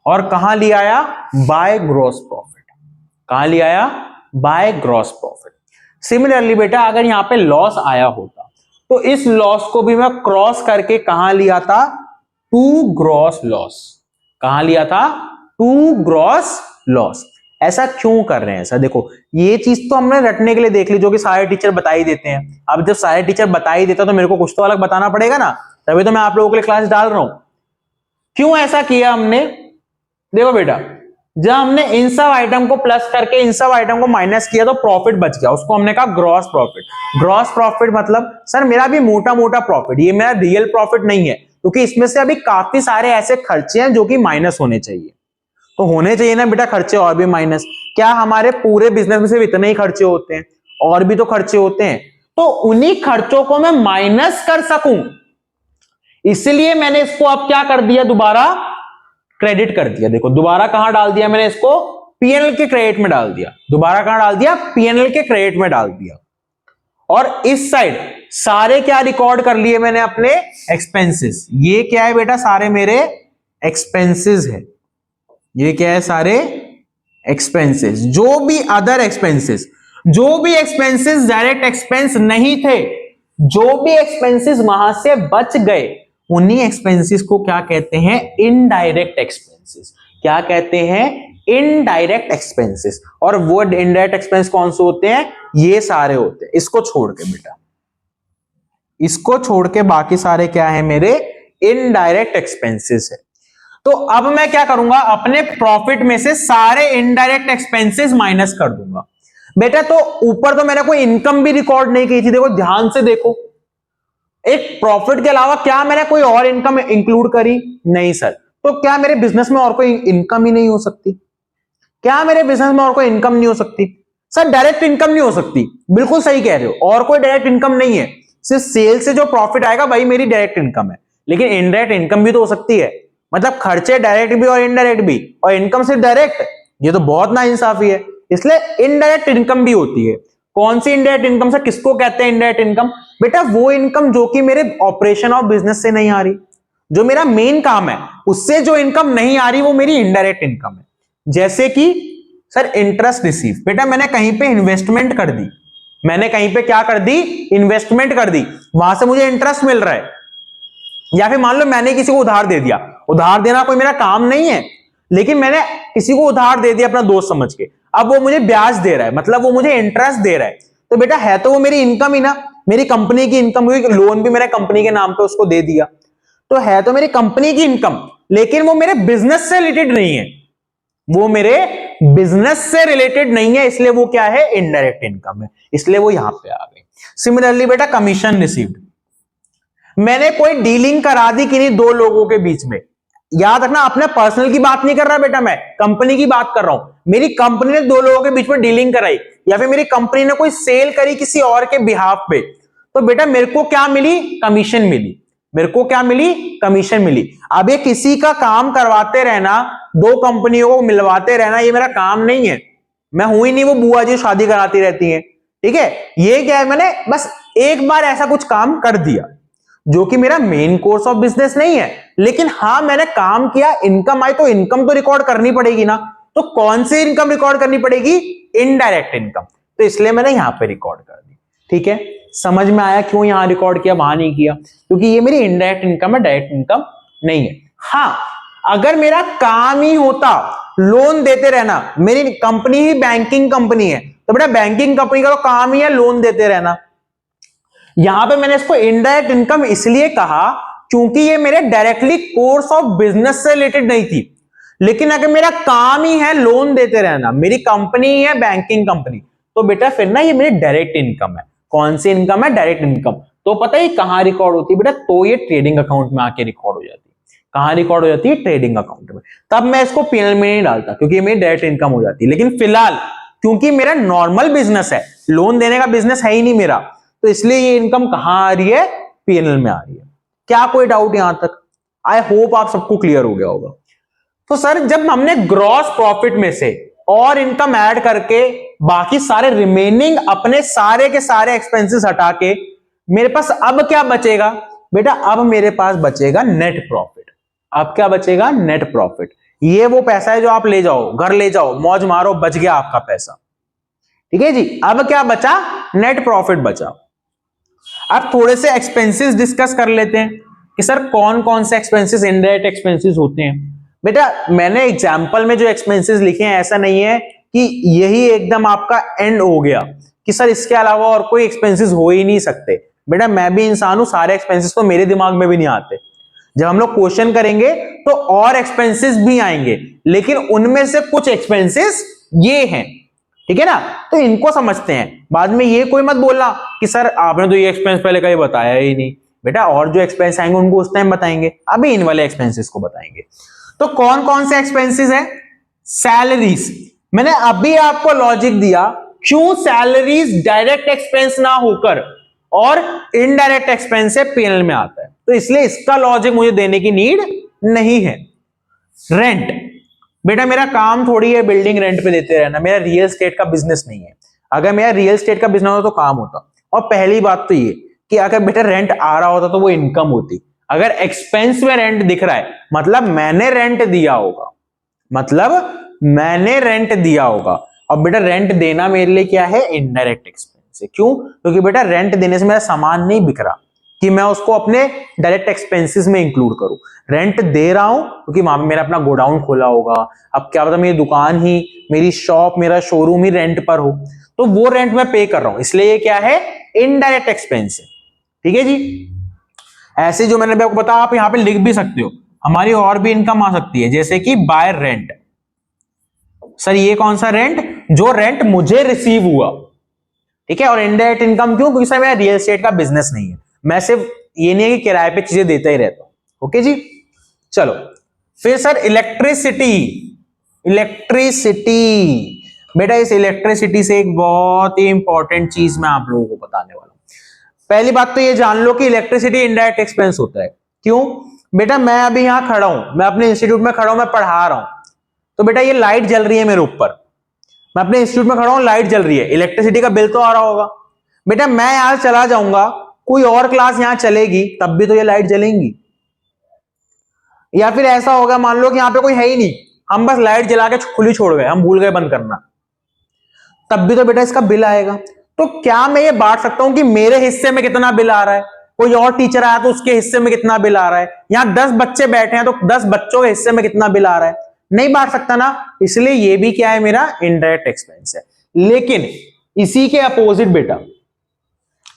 और कहां ले आया? By gross profit. कहां ले आया? By gross profit. सिमिलरली बेटा अगर यहां पे लॉस आया होता, तो इस लॉस को भी मैं क्रॉस करके कहां लिया था? To gross loss. कहां लिया था? To gross loss. ऐसा क्यों कर रहे हैं? ऐसा देखो, ये चीज तो हमने रटने के लिए देख ली, जो कि सारे टीचर बता ही देते हैं। अब जब सारे टीचर बता ही देता तो मेरे को कुछ तो अलग बताना पड़ेगा ना, तभी तो मैं आप लोगों के लिए क्लास डाल रहा हूं। क्यों ऐसा किया हमने? देखो बेटा, जब हमने इन सब आइटम को प्लस करके इन सब आइटम को माइनस किया, तो प्रॉफिट बच गया, उसको हमने कहा ग्रॉस प्रॉफिट। ग्रॉस प्रॉफिट मतलब सर मेरा भी मोटा मोटा प्रॉफिट, ये मेरा रियल प्रॉफिट नहीं है, क्योंकि इसमें से अभी काफी सारे ऐसे खर्चे हैं जो कि माइनस होने चाहिए। तो होने चाहिए ना बेटा खर्चे और भी माइनस। क्या हमारे पूरे बिजनेस में सिर्फ इतने ही खर्चे होते हैं? और भी तो खर्चे होते हैं। तो उन्हीं खर्चों को मैं माइनस कर सकूं, इसलिए मैंने इसको अब क्या कर दिया? दोबारा क्रेडिट कर दिया। देखो दोबारा कहां डाल दिया मैंने इसको? पीएनएल के क्रेडिट में डाल दिया। दोबारा कहां डाल दिया? पीएनएल के क्रेडिट में डाल दिया। और इस साइड सारे क्या रिकॉर्ड कर लिए मैंने? अपने एक्सपेंसेस। ये क्या है बेटा? सारे मेरे एक्सपेंसेस है। ये क्या है? सारे एक्सपेंसेस। जो भी अदर एक्सपेंसेस, जो भी एक्सपेंसेस डायरेक्ट एक्सपेंस नहीं थे, जो भी एक्सपेंसेस वहां से बच गए, उन्हीं एक्सपेंसेस को क्या कहते हैं? Indirect expenses. क्या कहते हैं? Indirect expenses. और वो इनडायरेक्ट एक्सपेंस कौन से होते हैं? ये सारे होते हैं। इसको छोड़ के बेटा, इसको छोड़ के बाकी सारे क्या है? मेरे इनडायरेक्ट एक्सपेंसेस है। तो अब मैं क्या करूंगा? अपने प्रॉफिट में से सारे इनडायरेक्ट एक्सपेंसेस माइनस कर दूंगा। बेटा तो ऊपर तो मैंने कोई इनकम भी रिकॉर्ड नहीं की थी। देखो ध्यान से देखो, एक प्रॉफिट के अलावा क्या मैंने कोई और इनकम इंक्लूड करी? नहीं सर। तो क्या मेरे बिजनेस में और कोई इनकम ही नहीं हो सकती? क्या मेरे बिजनेस में और कोई इनकम नहीं हो सकती? सर डायरेक्ट इनकम नहीं हो सकती, बिल्कुल सही कह रहे हो। और कोई डायरेक्ट इनकम नहीं है, सिर्फ सेल से जो प्रॉफिट आएगा वही मेरी डायरेक्ट इनकम है। लेकिन इनडायरेक्ट इनकम भी तो हो सकती है, मतलब खर्चे डायरेक्ट भी और इनडायरेक्ट भी, और इनकम सिर्फ डायरेक्ट। ये तो बहुत नाइंसाफी है। इसलिए इनडायरेक्ट इनकम भी होती है। कौन सी इनडायरेक्ट इनकम? सर किसको कहते हैं इनडायरेक्ट इनकम? बेटा वो इनकम जो कि मेरे ऑपरेशन ऑफ बिजनेस से नहीं आ रही, जो मेरा मेन काम है उससे जो इनकम नहीं आ रही, वो मेरी इनडायरेक्ट इनकम है। जैसे कि सर इंटरेस्ट रिसीव। बेटा मैंने कहीं पे इन्वेस्टमेंट कर दी, मैंने कहीं पे क्या कर दी? इन्वेस्टमेंट कर दी, वहां से मुझे इंटरेस्ट मिल रहा है। या फिर मान लो मैंने किसी को उधार दे दिया, उधार देना कोई मेरा काम नहीं है, लेकिन मैंने किसी को उधार दे दिया अपना दोस्त समझ के, अब वो मुझे ब्याज दे रहा है, मतलब वो मुझे इंटरेस्ट दे रहा है। तो बेटा है तो वो मेरी इनकम ही ना, मेरी कंपनी की इनकम, क्योंकि लोन भी मेरे कंपनी के नाम पे उसको दे दिया। तो है तो मेरी कंपनी की इनकम, लेकिन वो मेरे बिजनेस से रिलेटेड नहीं है, वो मेरे बिजनेस से रिलेटेड नहीं है, इसलिए वो क्या है, इनडायरेक्ट इनकम है, इसलिए वो यहां पे आ गई। सिमिलरली बेटा कमीशन रिसीव्ड, मैंने कोई डीलिंग करा दी कि नहीं दो लोगों के बीच में, याद रखना अपने पर्सनल की बात नहीं कर रहा बेटा, मैं कंपनी की बात कर रहा हूं। मेरी कंपनी ने दो लोगों के बीच में डीलिंग कराई, या फिर मेरी कंपनी ने कोई सेल करी किसी और के बिहाफ पे, तो बेटा मेरे को क्या मिली, कमीशन मिली, मेरे को क्या मिली, कमीशन मिली। अब ये किसी का काम करवाते रहना, दो कंपनियों को मिलवाते रहना, ये मेरा काम नहीं है, मैं हूं ही नहीं वो बुआ जी शादी कराती रहती है, ठीक है। ये क्या है, मैंने बस एक बार ऐसा कुछ काम कर दिया जो कि मेरा मेन कोर्स ऑफ बिजनेस नहीं है, लेकिन हाँ मैंने काम किया, इनकम आई, तो इनकम तो रिकॉर्ड करनी पड़ेगी ना, तो कौन सी इनकम रिकॉर्ड करनी पड़ेगी, इनडायरेक्ट इनकम, तो इसलिए मैंने यहां पे रिकॉर्ड कर दी। ठीक है, समझ में आया क्यों यहां रिकॉर्ड किया वहां नहीं किया, क्योंकि ये मेरी इनडायरेक्ट इनकम है, डायरेक्ट इनकम नहीं है। हाँ, अगर मेरा काम ही होता लोन देते रहना, मेरी कंपनी ही बैंकिंग कंपनी है, तो बेटा बैंकिंग कंपनी का तो काम ही है लोन देते रहना। यहां पे मैंने इसको इनडायरेक्ट इनकम इसलिए कहा क्योंकि ये मेरे डायरेक्टली कोर्स ऑफ बिजनेस से रिलेटेड नहीं थी, लेकिन अगर मेरा काम ही है लोन देते रहना, मेरी कंपनी ही है बैंकिंग कंपनी, तो बेटा फिर ना ये मेरी डायरेक्ट इनकम है। कौन सी इनकम है, डायरेक्ट इनकम। तो पता है कहां रिकॉर्ड होती है बेटा, तो ये ट्रेडिंग अकाउंट में आके रिकॉर्ड हो जाती है। कहां रिकॉर्ड हो जाती है, ट्रेडिंग अकाउंट में। तब मैं इसको पीएनएल में नहीं डालता क्योंकि ये मेरी डायरेक्ट इनकम हो जाती है, लेकिन फिलहाल क्योंकि मेरा नॉर्मल बिजनेस है, लोन देने का बिजनेस है ही नहीं मेरा, तो इसलिए ये इनकम कहां आ रही है, पीएनएल में आ रही है। क्या कोई डाउट यहां तक? आई होप आप सबको क्लियर हो गया होगा। तो सर जब हमने ग्रॉस प्रॉफिट में से और इनकम ऐड करके बाकी सारे रिमेनिंग अपने सारे के सारे एक्सपेंसेस हटा के मेरे पास अब क्या बचेगा बेटा, अब मेरे पास बचेगा नेट प्रॉफिट। अब क्या बचेगा, नेट प्रॉफिट। ये वो पैसा है जो आप ले जाओ, घर ले जाओ, मौज मारो, बच गया आपका पैसा। ठीक है जी, अब क्या बचा, नेट प्रॉफिट बचा। अब थोड़े से एक्सपेंसेस डिस्कस कर लेते हैं कि सर कौन कौन से एक्सपेंसेस इनडायरेक्ट एक्सपेंसेस होते हैं। बेटा मैंने एग्जांपल में जो एक्सपेंसेस लिखे हैं ऐसा नहीं है कि यही एकदम आपका एंड हो गया कि सर इसके अलावा और कोई एक्सपेंसेस हो ही नहीं सकते। बेटा मैं भी इंसान हूं, सारे एक्सपेंसेस तो मेरे दिमाग में भी नहीं आते। जब हम लोग क्वेश्चन करेंगे तो और एक्सपेंसेस भी आएंगे, लेकिन उनमें से कुछ एक्सपेंसेस ये हैं, ठीक है ना, तो इनको समझते हैं। बाद में ये कोई मत बोलना कि सर आपने तो ये एक्सपेंस पहले कहीं बताया ही नहीं। बेटा और जो एक्सपेंस आएंगे उनको उस टाइम बताएंगे, अभी इन वाले एक्सपेंसेस को बताएंगे। तो कौन कौन से एक्सपेंसेस है, सैलरीज। मैंने अभी आपको लॉजिक दिया क्यों सैलरीज डायरेक्ट एक्सपेंस ना होकर और इनडायरेक्ट एक्सपेंस से पीएनएल में आता है, तो इसलिए इसका लॉजिक मुझे देने की नीड नहीं है। रेंट, बेटा मेरा काम थोड़ी है बिल्डिंग रेंट पे देते रहना, मेरा रियल एस्टेट का बिजनेस नहीं है। अगर मेरा रियल एस्टेट का बिजनेस होता तो काम होता। और पहली बात तो ये कि अगर बेटा रेंट आ रहा होता तो वो इनकम होती। अगर एक्सपेंस में रेंट दिख रहा है मतलब मैंने रेंट दिया होगा, मतलब मैंने रेंट दिया होगा। और बेटा रेंट देना मेरे लिए क्या है, इनडायरेक्ट एक्सपेंस है। क्यों, क्योंकि बेटा रेंट देने से मेरा सामान नहीं बिक रहा कि मैं उसको अपने डायरेक्ट एक्सपेंसेस में इंक्लूड करूं। रेंट दे रहा हूं क्योंकि वहां पे मेरा अपना गोडाउन खोला होगा, अब क्या पता मेरी दुकान ही, मेरी शॉप, मेरा शोरूम ही रेंट पर हो, तो वो रेंट मैं पे कर रहा हूं, इसलिए ये क्या है, इनडायरेक्ट एक्सपेंस है। ठीक है जी, ऐसे जो मैंने आपको बताया आप यहां पे लिख भी सकते हो। हमारी और भी इनकम आ सकती है जैसे कि बाय रेंट। सर ये कौन सा रेंट, जो रेंट मुझे रिसीव हुआ। ठीक है, और इनडायरेक्ट इनकम क्यों, क्योंकि सर मेरा रियल एस्टेट का बिजनेस नहीं है, मैं सिर्फ ये नहीं है कि किराए पे चीजें देता ही रहता हूं। ओके जी, चलो फिर सर इलेक्ट्रिसिटी। इलेक्ट्रिसिटी बेटा, इस इलेक्ट्रिसिटी से एक बहुत ही इंपॉर्टेंट चीज मैं आप लोगों को बताने वाला हूं। पहली बात तो ये जान लो कि इलेक्ट्रिसिटी इनडायरेक्ट एक्सपेंस होता है। क्यों बेटा, मैं अभी यहां खड़ा हूं, मैं अपने इंस्टीट्यूट में खड़ा हूं, मैं पढ़ा रहा हूं, तो बेटा ये लाइट जल रही है मेरे ऊपर, मैं अपने इंस्टीट्यूट में खड़ा हूं, लाइट जल रही है, इलेक्ट्रिसिटी का बिल तो आ रहा होगा। बेटा मैं यहां चला जाऊंगा, कोई और क्लास यहां चलेगी, तब भी तो ये लाइट जलेंगी। या फिर ऐसा होगा, मान लो कि यहां पे कोई है ही नहीं, हम बस लाइट जला के खुली छोड़ गए, हम भूल गए बंद करना, तब भी तो बेटा इसका बिल आएगा। तो क्या मैं ये बांट सकता हूं कि मेरे हिस्से में कितना बिल आ रहा है, कोई और टीचर आया तो उसके हिस्से में कितना बिल आ रहा है, यहां 10 बच्चे बैठे हैं तो 10 बच्चों के हिस्से में कितना बिल आ रहा है, नहीं बांट सकता ना, इसलिए ये भी क्या है, मेरा इनडायरेक्ट एक्सपेंस है। लेकिन इसी के अपोजिट बेटा,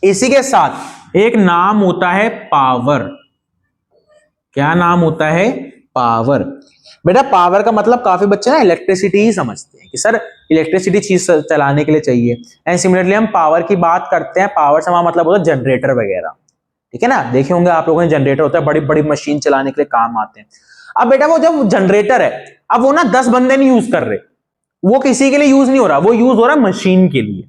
इसी के साथ एक नाम होता है पावर। क्या नाम होता है? पावर। बेटा पावर का मतलब काफी बच्चे ना इलेक्ट्रिसिटी ही समझते हैं कि सर इलेक्ट्रिसिटी चीज चलाने के लिए चाहिए। एंड सिमिलरली हम पावर की बात करते हैं, पावर से हमारा मतलब होता है जनरेटर वगैरह, ठीक है ना। देखे होंगे आप लोगों ने, जनरेटर होता है, बड़ी बड़ी मशीन चलाने के लिए काम आते हैं। अब बेटा वो जब जनरेटर है, अब वो ना 10 बंदे नहीं यूज कर रहे, वो किसी के लिए यूज नहीं हो रहा, वो यूज हो रहा है मशीन के लिए।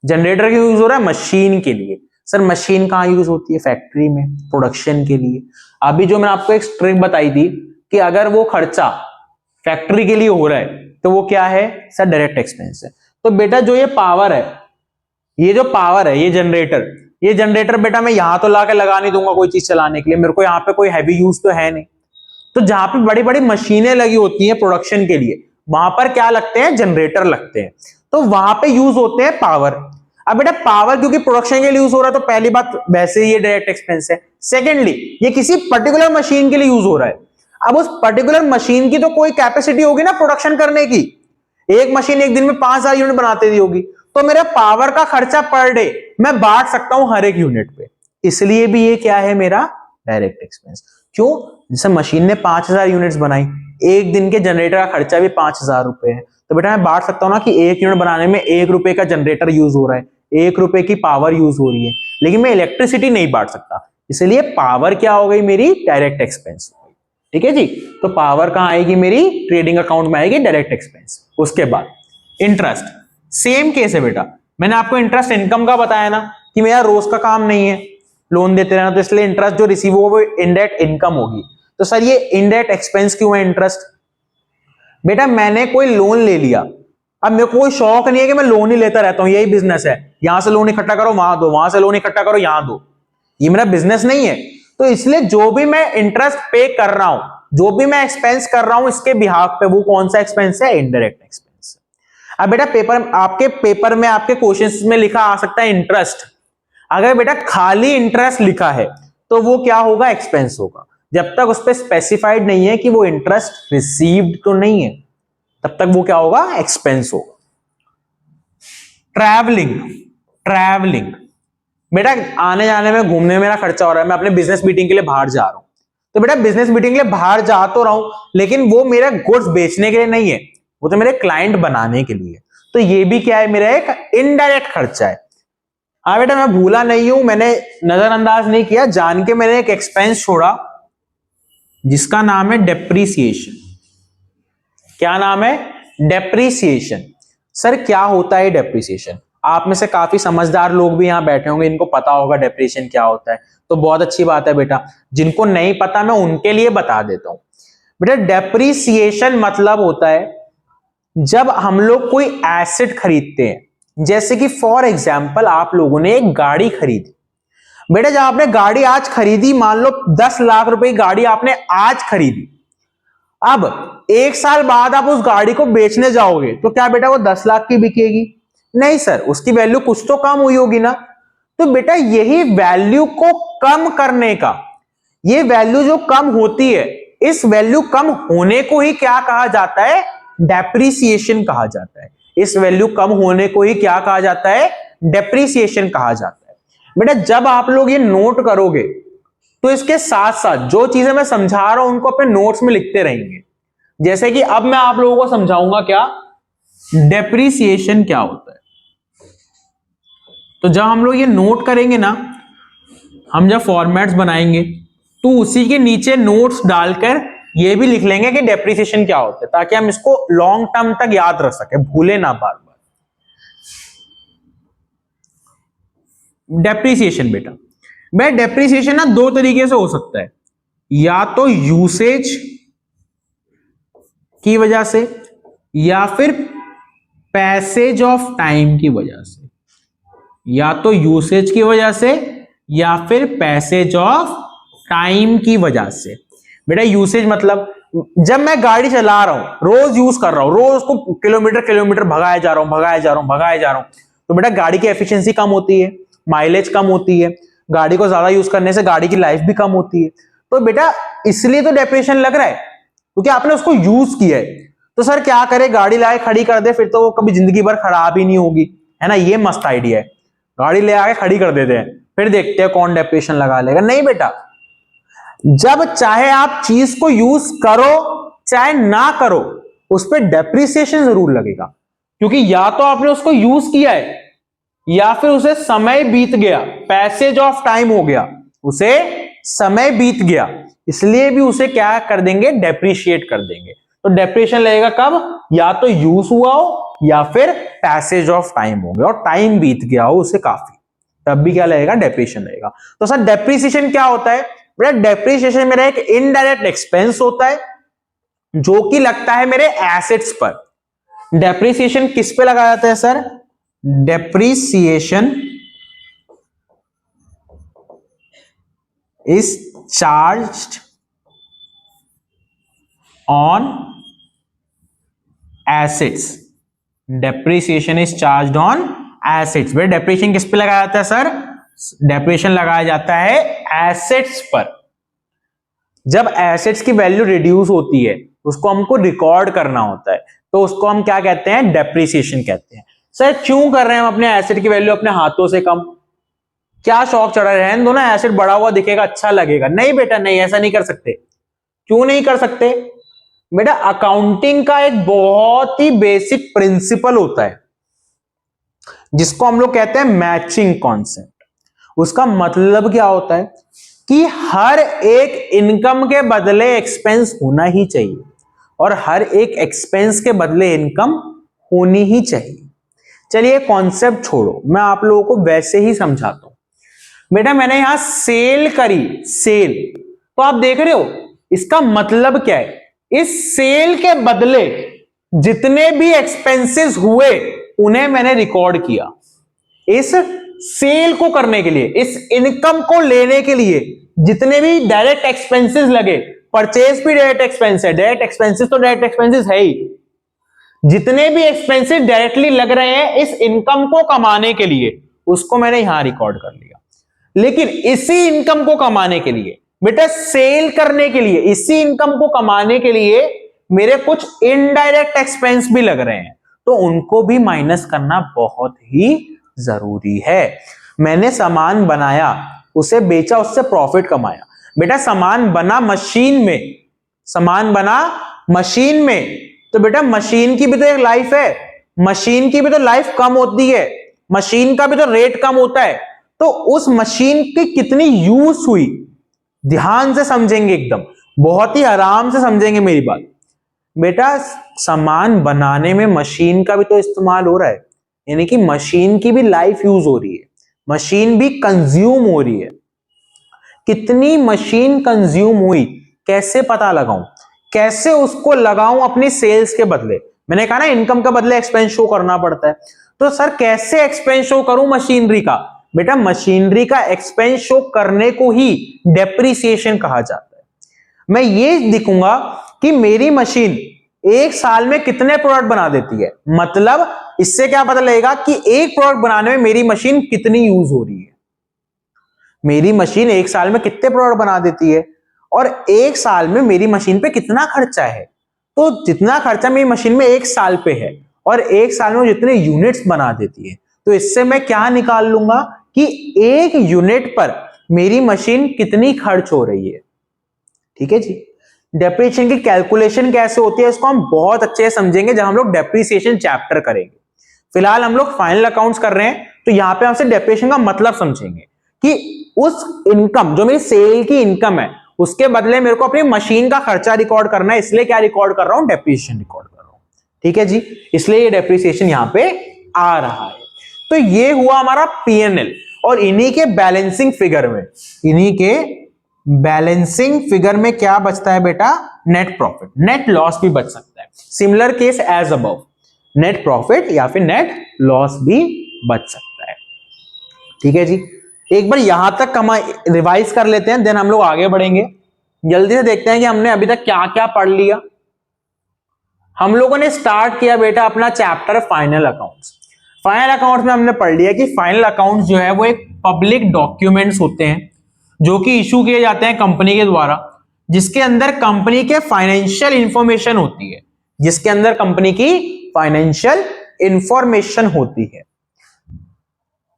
जनरेटर के यूज हो रहा है मशीन के लिए। सर मशीन कहाँ यूज होती है? फैक्ट्री में, प्रोडक्शन के लिए। अभी जो मैंने आपको एक ट्रिक बताई थी कि अगर वो खर्चा फैक्ट्री के लिए हो रहा है तो वो क्या है? सर डायरेक्ट एक्सपेंस है। तो बेटा जो ये पावर है, ये जो पावर है, ये जनरेटर बेटा मैं यहां तो लाके लगा नहीं दूंगा कोई चीज चलाने के लिए, मेरे को यहाँ पे कोई हैवी यूज तो है नहीं। तो जहां पे बड़ी बड़ी मशीनें लगी होती हैं प्रोडक्शन के लिए, वहां पर क्या लगते हैं? जनरेटर लगते हैं। तो वहां पे यूज होते हैं पावर। अब बेटा पावर क्योंकि प्रोडक्शन के लिए यूज हो रहा है तो पहली बात वैसे ही ये डायरेक्ट एक्सपेंस है। सेकेंडली ये किसी पर्टिकुलर मशीन के लिए यूज हो रहा है। अब उस पर्टिकुलर मशीन की तो कोई कैपेसिटी होगी ना प्रोडक्शन करने की। एक मशीन एक दिन में 5000 यूनिट बनाती होगी, तो मेरा पावर का खर्चा पर डे मैं बांट सकता हूं हर एक यूनिट पे। इसलिए भी ये क्या है? मेरा डायरेक्ट एक्सपेंस। क्यों? जैसे मशीन ने 5000 यूनिट्स बनाई, एक दिन के जनरेटर का खर्चा भी 5000 रुपए है, तो बेटा मैं बांट सकता हूं ना कि एक यूनिट बनाने में 1 रुपए का जनरेटर यूज हो रहा है, 1 रुपए की पावर यूज हो रही है, लेकिन मैं इलेक्ट्रिसिटी नहीं बांट सकता। इसलिए पावर क्या हो गई? मेरी डायरेक्ट एक्सपेंस। ठीक है जी। तो पावर कहां आएगी? मेरी ट्रेडिंग अकाउंट में आएगी, डायरेक्ट एक्सपेंस। उसके बाद इंटरेस्ट, सेम केस है बेटा। मैंने आपको इंटरेस्ट इनकम का बताया ना कि मेरा रोज का काम नहीं है लोन देते रहना, तो इसलिए इंटरेस्ट जो रिसीव होगा वो इनडायरेक्ट इनकम होगी। तो सर ये इनडायरेक्ट एक्सपेंस क्यों है इंटरेस्ट? बेटा मैंने कोई लोन ले लिया, अब मेरे को कोई शौक नहीं है कि मैं लोन ही लेता रहता हूं, यही बिजनेस है, यहां से लोन इकट्ठा करो वहां दो, वहां से लोन इकट्ठा करो यहां दो, ये मेरा बिजनेस नहीं है। तो इसलिए जो भी मैं इंटरेस्ट पे कर रहा हूं, जो भी मैं एक्सपेंस कर रहा हूं इसके बिहाफ पे, वो कौन सा एक्सपेंस है? Indirect expense. अब बेटा पेपर में आपके क्वेश्चंस में लिखा आ सकता है इंटरेस्ट। अगर बेटा खाली इंटरेस्ट लिखा है तो वो क्या होगा? एक्सपेंस होगा। जब तक उस पर स्पेसिफाइड नहीं है कि वो इंटरेस्ट रिसीव्ड तो नहीं है, तब तक वो क्या होगा? एक्सपेंस होगा। ट्रैवलिंग बेटा आने जाने में, घूमने में मेरा खर्चा हो रहा है, मैं अपने बिजनेस मीटिंग के लिए बाहर जा रहा हूं, तो बेटा बिजनेस मीटिंग के लिए बाहर जा तो रहा हूं, लेकिन वो मेरा गुड्स बेचने के लिए नहीं है, वो तो मेरे क्लाइंट बनाने के लिए। तो ये भी क्या है? मेरा एक इनडायरेक्ट खर्चा है। हाँ बेटा मैं भूला नहीं हूं, मैंने नजरअंदाज नहीं किया, जान के मैंने एक एक्सपेंस छोड़ा जिसका नाम है डेप्रीसिएशन। क्या नाम है? डेप्रीसिएशन। सर क्या होता है डेप्रीसिएशन? आप में से काफी समझदार लोग भी यहां बैठे होंगे, इनको पता होगा डेप्रीसिएशन क्या होता है, तो बहुत अच्छी बात है बेटा। जिनको नहीं पता मैं उनके लिए बता देता हूं। बेटा डेप्रीसिएशन मतलब होता है जब हम लोग कोई एसेट खरीदते हैं, जैसे कि फॉर एग्जाम्पल आप लोगों ने एक गाड़ी खरीदी। बेटा जब आपने गाड़ी आज खरीदी, मान लो 10 लाख रुपए की गाड़ी आपने आज खरीदी, अब 1 साल बाद आप उस गाड़ी को बेचने जाओगे तो क्या बेटा वो 10 लाख की बिकेगी? नहीं सर, उसकी वैल्यू कुछ तो कम हुई होगी ना। तो बेटा यही वैल्यू को कम करने का, ये वैल्यू जो कम होती है, इस वैल्यू कम होने को ही क्या कहा जाता है? डेप्रीसिएशन कहा जाता है। इस वैल्यू कम होने को ही क्या कहा जाता है? डेप्रीसिएशन कहा जाता है। बेटा जब आप लोग ये नोट करोगे तो इसके साथ साथ जो चीजें मैं समझा रहा हूं उनको अपने नोट्स में लिखते रहेंगे। जैसे कि अब मैं आप लोगों को समझाऊंगा क्या डेप्रीसिएशन क्या होता है। तो जब हम लोग ये नोट करेंगे ना, हम जब फॉर्मेट्स बनाएंगे तो उसी के नीचे नोट्स डालकर ये भी लिख लेंगे कि डेप्रीसिएशन क्या होता है, ताकि हम इसको लॉन्ग टर्म तक याद रख सके, भूले ना बार बार। डेप्रीसिएशन बेटा, मैं डेप्रीसिएशन ना 2 तरीके से हो सकता है, या तो यूसेज की वजह से या फिर पैसेज ऑफ टाइम की वजह से, या तो यूसेज की वजह से या फिर पैसेज ऑफ टाइम की वजह से। बेटा यूसेज मतलब जब मैं गाड़ी चला रहा हूं, रोज यूज कर रहा हूं, रोज उसको किलोमीटर भगाया जा रहा हूं, तो बेटा गाड़ी की एफिशिएंसी कम होती है, माइलेज कम होती है, गाड़ी को ज्यादा यूज करने से गाड़ी की लाइफ भी कम होती है। तो बेटा इसलिए तो डेप्रिसिएशन लग रहा है, क्योंकि आपने उसको यूज किया है। तो सर क्या करे, गाड़ी लाए खड़ी कर दे, फिर तो वो कभी जिंदगी भर खराब ही नहीं होगी, है ना। ये मस्त आइडिया है, गाड़ी ले आके खड़ी कर देते हैं, फिर देखते हैं कौन डेप्रिसिएशन लगा लेगा। नहीं बेटा, जब चाहे आप चीज को यूज करो चाहे ना करो, उस पर डेप्रिसिएशन जरूर लगेगा, क्योंकि या तो आपने उसको यूज किया है या फिर उसे समय बीत गया, पैसेज ऑफ टाइम हो गया, उसे समय बीत गया, इसलिए भी उसे क्या कर देंगे, डेप्रिशिएट कर देंगे। तो डेप्रिसिएशन लगेगा कब, या तो यूज हुआ हो या फिर पैसेज ऑफ टाइम हो गया और टाइम बीत गया हो उसे काफी, तब भी क्या लगेगा, डेप्रिसिएशन लगेगा। तो सर डेप्रिसिएशन क्या होता है, बेटा डेप्रिसिएशन मेरा एक इनडायरेक्ट एक्सपेंस होता है जो कि लगता है मेरे एसेट्स पर। डेप्रिसिएशन किस पे लगाया जाता है sir, depreciation is charged on assets. Depreciation is charged on assets. बेटा डेप्रिसिएशन किस पे लगाया जाता है सर, डेप्रिसिएशन लगाया जाता है एसेट्स पर। जब एसेट्स की वैल्यू रिड्यूस होती है उसको हमको रिकॉर्ड करना होता है, तो उसको हम क्या कहते हैं, डेप्रिसिएशन कहते हैं। सर क्यों कर रहे हैं हम अपने एसेट की वैल्यू अपने हाथों से कम, क्या शौक चढ़ा रहे हैं, दोनों एसेट बढ़ा हुआ दिखेगा अच्छा लगेगा, नहीं बेटा नहीं, ऐसा नहीं कर सकते। क्यों नहीं कर सकते, बेटा अकाउंटिंग का एक बहुत ही बेसिक प्रिंसिपल होता है जिसको हम लोग कहते हैं मैचिंग कॉन्सेप्ट। उसका मतलब क्या होता है कि हर एक इनकम के बदले एक्सपेंस होना ही चाहिए और हर एक एक्सपेंस के बदले इनकम होनी ही चाहिए। चलिए कॉन्सेप्ट छोड़ो, मैं आप लोगों को वैसे ही समझाता हूं। बेटा मैंने यहां सेल करी, सेल, तो आप देख रहे हो इसका मतलब क्या है, इस सेल के बदले जितने भी एक्सपेंसेस हुए उन्हें मैंने रिकॉर्ड किया। इस सेल को करने के लिए, इस इनकम को लेने के लिए जितने भी डायरेक्ट एक्सपेंसेस लगे, परचेज भी डायरेक्ट एक्सपेंस है, डायरेक्ट एक्सपेंसेस तो डायरेक्ट एक्सपेंसेस है ही, जितने भी एक्सपेंसेस डायरेक्टली लग रहे हैं इस इनकम को कमाने के लिए, उसको मैंने यहां रिकॉर्ड कर लिया। लेकिन इसी इनकम को कमाने के लिए, बेटा सेल करने के लिए, इसी इनकम को कमाने के लिए मेरे कुछ इनडायरेक्ट एक्सपेंस भी लग रहे हैं, तो उनको भी माइनस करना बहुत ही जरूरी है। मैंने सामान बनाया, उसे बेचा, उससे प्रॉफिट कमाया। बेटा सामान बना मशीन में, सामान बना मशीन में, तो बेटा मशीन की भी तो एक लाइफ है, मशीन की भी तो लाइफ कम होती है, मशीन का भी तो रेट कम होता है। तो उस मशीन की कितनी यूज हुई, ध्यान से समझेंगे, एकदम बहुत ही आराम से समझेंगे मेरी बात। बेटा सामान बनाने में मशीन का भी तो इस्तेमाल हो रहा है, यानी कि मशीन की भी लाइफ यूज हो रही है, मशीन भी कंज्यूम हो रही है। कितनी मशीन कंज्यूम हुई कैसे पता लगाऊं, कैसे उसको लगाऊं अपनी सेल्स के बदले। मैंने कहा ना इनकम के बदले एक्सपेंस शो करना पड़ता है, तो सर कैसे एक्सपेंस शो करूं मशीनरी का, बेटा मशीनरी का एक्सपेंस शो करने को ही डेप्रिसिएशन कहा जाता है। मैं ये दिखूंगा कि मेरी मशीन एक साल में कितने प्रोडक्ट बना देती है, मतलब इससे क्या पता लगेगा कि एक प्रोडक्ट बनाने में मेरी मशीन कितनी यूज हो रही है। मेरी मशीन एक साल में कितने प्रोडक्ट बना देती है और एक साल में मेरी मशीन पे कितना खर्चा है। तो जितना खर्चा मेरी मशीन में एक साल पे है और एक साल में जितने यूनिट्स बना देती है, तो इससे मैं क्या निकाल लूंगा कि एक यूनिट पर मेरी मशीन कितनी खर्च हो रही है। ठीक है जी। डेप्रिसिएशन की कैलकुलेशन कैसे होती है इसको हम बहुत अच्छे से समझेंगे जब हम लोग डेप्रिसिएशन चैप्टर करेंगे। फिलहाल हम लोग फाइनल अकाउंट्स कर रहे हैं, तो यहां पे हमसे डेप्रिसिएशन का मतलब समझेंगे कि उस इनकम जो मेरी सेल की इनकम है उसके बदले मेरे को अपनी मशीन का खर्चा रिकॉर्ड करना है, इसलिए क्या रिकॉर्ड कर रहा हूं, डेप्रिसिएशन रिकॉर्ड कर रहा हूं। ठीक है जी, इसलिए ये डेप्रिसिएशन यहां पे आ रहा है। तो ये हुआ हमारा पीएनएल, और इन्हीं के बैलेंसिंग फिगर में, इन्हीं के बैलेंसिंग फिगर में क्या बचता है बेटा, नेट प्रॉफिट, नेट लॉस भी बच सकता है। Similar case as above, net profit या फिर नेट लॉस भी बच सकता है। ठीक है जी, एक बार यहां तक हम रिवाइज कर लेते हैं, देन हम लोग आगे बढ़ेंगे। जल्दी से देखते हैं कि हमने अभी तक क्या क्या पढ़ लिया। हम लोगों ने स्टार्ट किया बेटा अपना chapter final accounts. Final accounts में हमने पढ़ लिया कि फाइनल अकाउंट्स जो है वो एक पब्लिक डॉक्यूमेंट्स होते हैं जो कि इशू किए जाते हैं कंपनी के द्वारा, जिसके अंदर कंपनी के फाइनेंशियल इंफॉर्मेशन होती है, जिसके अंदर कंपनी की फाइनेंशियल इंफॉर्मेशन होती है।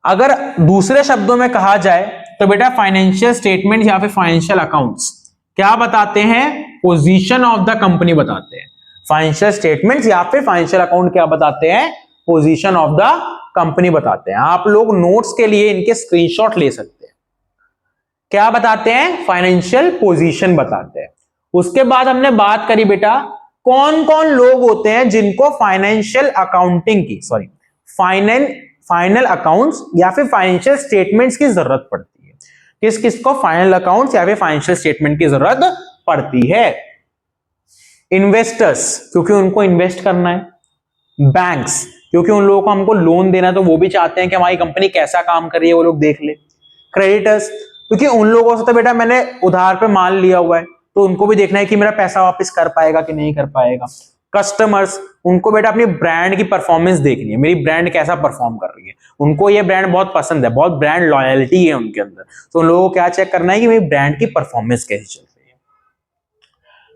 अगर दूसरे शब्दों में कहा जाए तो बेटा फाइनेंशियल स्टेटमेंट या फिर फाइनेंशियल अकाउंट्स क्या बताते हैं? पोजीशन ऑफ द कंपनी बताते हैं। फाइनेंशियल स्टेटमेंट्स या फिर फाइनेंशियल अकाउंट क्या बताते हैं? पोजीशन ऑफ द कंपनी बताते हैं। आप लोग नोट्स के लिए इनके स्क्रीनशॉट ले सकते हैं। क्या बताते हैं? फाइनेंशियल पोजीशन बताते हैं। उसके बाद हमने बात करी बेटा कौन कौन लोग होते हैं जिनको फाइनेंशियल अकाउंटिंग की फाइनल अकाउंट्स या फिर फाइनेंशियल स्टेटमेंट्स की जरूरत पड़ती है। किस किस को फाइनल अकाउंट्स या फिर फाइनेंशियल स्टेटमेंट की जरूरत पड़ती है? इन्वेस्टर्स, क्योंकि उनको इन्वेस्ट करना है। बैंक्स, क्योंकि उन लोगों को हमको लोन देना है तो वो भी चाहते हैं कि हमारी कंपनी कैसा काम कर रही है वो लोग देख ले। क्रेडिटर्स, क्योंकि उन लोगों से तो बेटा मैंने उधार पे माल लिया हुआ है तो उनको भी देखना है कि मेरा पैसा वापस कर पाएगा कि नहीं कर पाएगा। कस्टमर्स, उनको बेटा अपनी ब्रांड की परफॉर्मेंस देखनी है, मेरी ब्रांड कैसा परफॉर्म कर रही है। उनको ये ब्रांड बहुत पसंद है, बहुत ब्रांड लॉयल्टी है उनके अंदर, तो उन लोगों को क्या चेक करना है कि मेरी ब्रांड की परफॉर्मेंस कैसी चल रही है।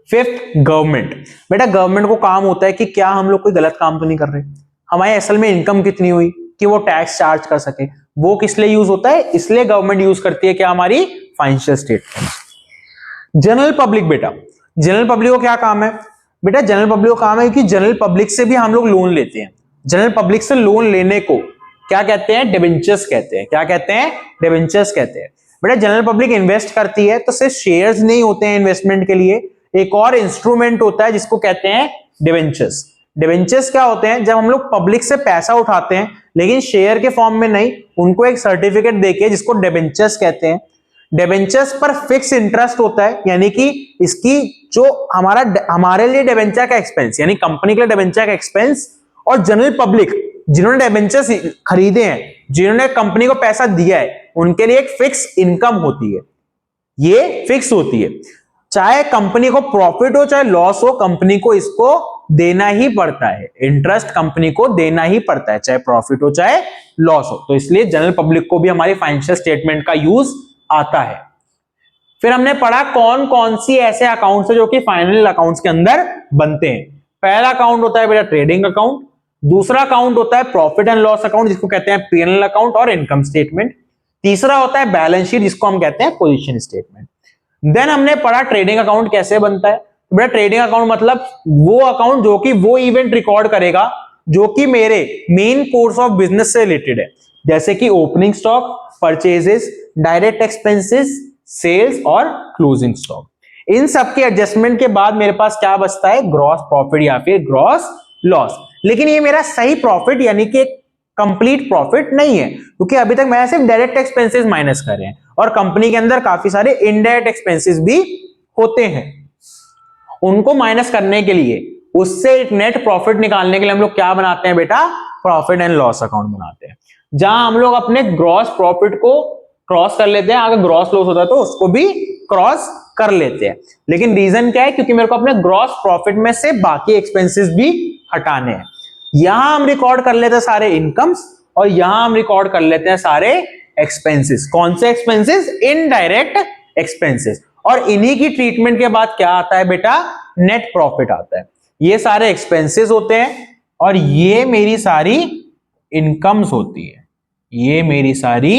Fifth, government. बेटा गवर्नमेंट को काम होता है कि क्या हम लोग कोई गलत काम तो नहीं कर रहे, हमारी असल में इनकम कितनी हुई कि वो टैक्स चार्ज कर सके। वो किस लिए यूज होता है? इसलिए गवर्नमेंट यूज करती है क्या? हमारी फाइनेंशियल स्टेटमेंट। जनरल पब्लिक, बेटा जनरल पब्लिक को क्या काम है? बेटा जनरल पब्लिक को काम है कि जनरल पब्लिक से भी हम लोग लोन लेते हैं। जनरल पब्लिक से लोन लेने को क्या कहते हैं? डिबेंचर्स कहते हैं। क्या कहते हैं? डिबेंचर्स कहते हैं। बेटा जनरल पब्लिक इन्वेस्ट करती है तो सिर्फ शेयर्स नहीं होते हैं इन्वेस्टमेंट के लिए, एक और इंस्ट्रूमेंट होता है जिसको कहते हैं डिबेंचर्स। डिबेंचर्स क्या होते हैं? जब हम लोग पब्लिक से पैसा उठाते हैं लेकिन शेयर के फॉर्म में नहीं, उनको एक सर्टिफिकेट देके जिसको डिबेंचर्स कहते हैं। डिबेंचर्स पर फिक्स इंटरेस्ट होता है, यानी कि इसकी जो हमारे लिए डिबेंचर का एक्सपेंस, यानी कंपनी के लिए डिबेंचर का एक्सपेंस, और जनरल पब्लिक जिन्होंने डिबेंचर्स खरीदे हैं, जिन्होंने कंपनी को पैसा दिया है, उनके लिए एक फिक्स इनकम होती है। ये फिक्स होती है, चाहे कंपनी को प्रॉफिट हो चाहे लॉस हो, कंपनी को इसको देना ही पड़ता है। इंटरेस्ट कंपनी को देना ही पड़ता है, चाहे प्रॉफिट हो चाहे लॉस हो। तो इसलिए जनरल पब्लिक को भी हमारी फाइनेंशियल स्टेटमेंट का यूज आता है। फिर हमने पढ़ा कौन कौन सी ऐसे अकाउंट्स है जो कि फाइनल अकाउंट्स के अंदर बनते हैं। पहला अकाउंट होता है बेटा ट्रेडिंग अकाउंट, दूसरा अकाउंट होता है प्रॉफिट एंड लॉस अकाउंट जिसको कहते हैं पीएनएल अकाउंट और इनकम स्टेटमेंट, तीसरा होता है बैलेंस शीट जिसको हम कहते हैं पोजीशन स्टेटमेंट। देन हमने पढ़ा ट्रेडिंग अकाउंट कैसे बनता है। बेटा ट्रेडिंग अकाउंट मतलब वो अकाउंट जो कि वो इवेंट रिकॉर्ड करेगा जो कि मेरे मेन कोर्स ऑफ बिजनेस से रिलेटेड है, जैसे कि opening stock, purchases, direct expenses, sales और क्लोजिंग स्टॉक। इन सब के एडजस्टमेंट के बाद मेरे पास क्या बचता है? ग्रॉस प्रॉफिट या फिर ग्रॉस लॉस। लेकिन ये मेरा सही प्रॉफिट यानी कि कंप्लीट प्रॉफिट नहीं है, क्योंकि अभी तक मैं सिर्फ डायरेक्ट एक्सपेंसेस माइनस कर रहे हैं और कंपनी के अंदर काफी सारे इनडायरेक्ट एक्सपेंसेस भी होते हैं। उनको माइनस करने के लिए, उससे नेट प्रॉफिट निकालने के लिए हम लोग क्या बनाते हैं बेटा? प्रॉफिट एंड लॉस अकाउंट बनाते हैं, जहां हम लोग अपने ग्रॉस प्रॉफिट को क्रॉस कर लेते हैं, अगर ग्रॉस लॉस होता है तो उसको भी क्रॉस कर लेते हैं। लेकिन रीजन क्या है? क्योंकि मेरे को अपने ग्रॉस प्रॉफिट में से बाकी एक्सपेंसेस भी हटाने हैं। यहां हम रिकॉर्ड कर लेते हैं सारे इनकम्स और यहां हम रिकॉर्ड कर लेते हैं सारे एक्सपेंसेस। कौन से एक्सपेंसेस? Indirect expenses. और इन्हीं की ट्रीटमेंट के बाद क्या आता है बेटा? नेट प्रॉफिट आता है। ये सारे एक्सपेंसेस होते हैं और ये मेरी सारी इनकम्स होती है, ये मेरी सारी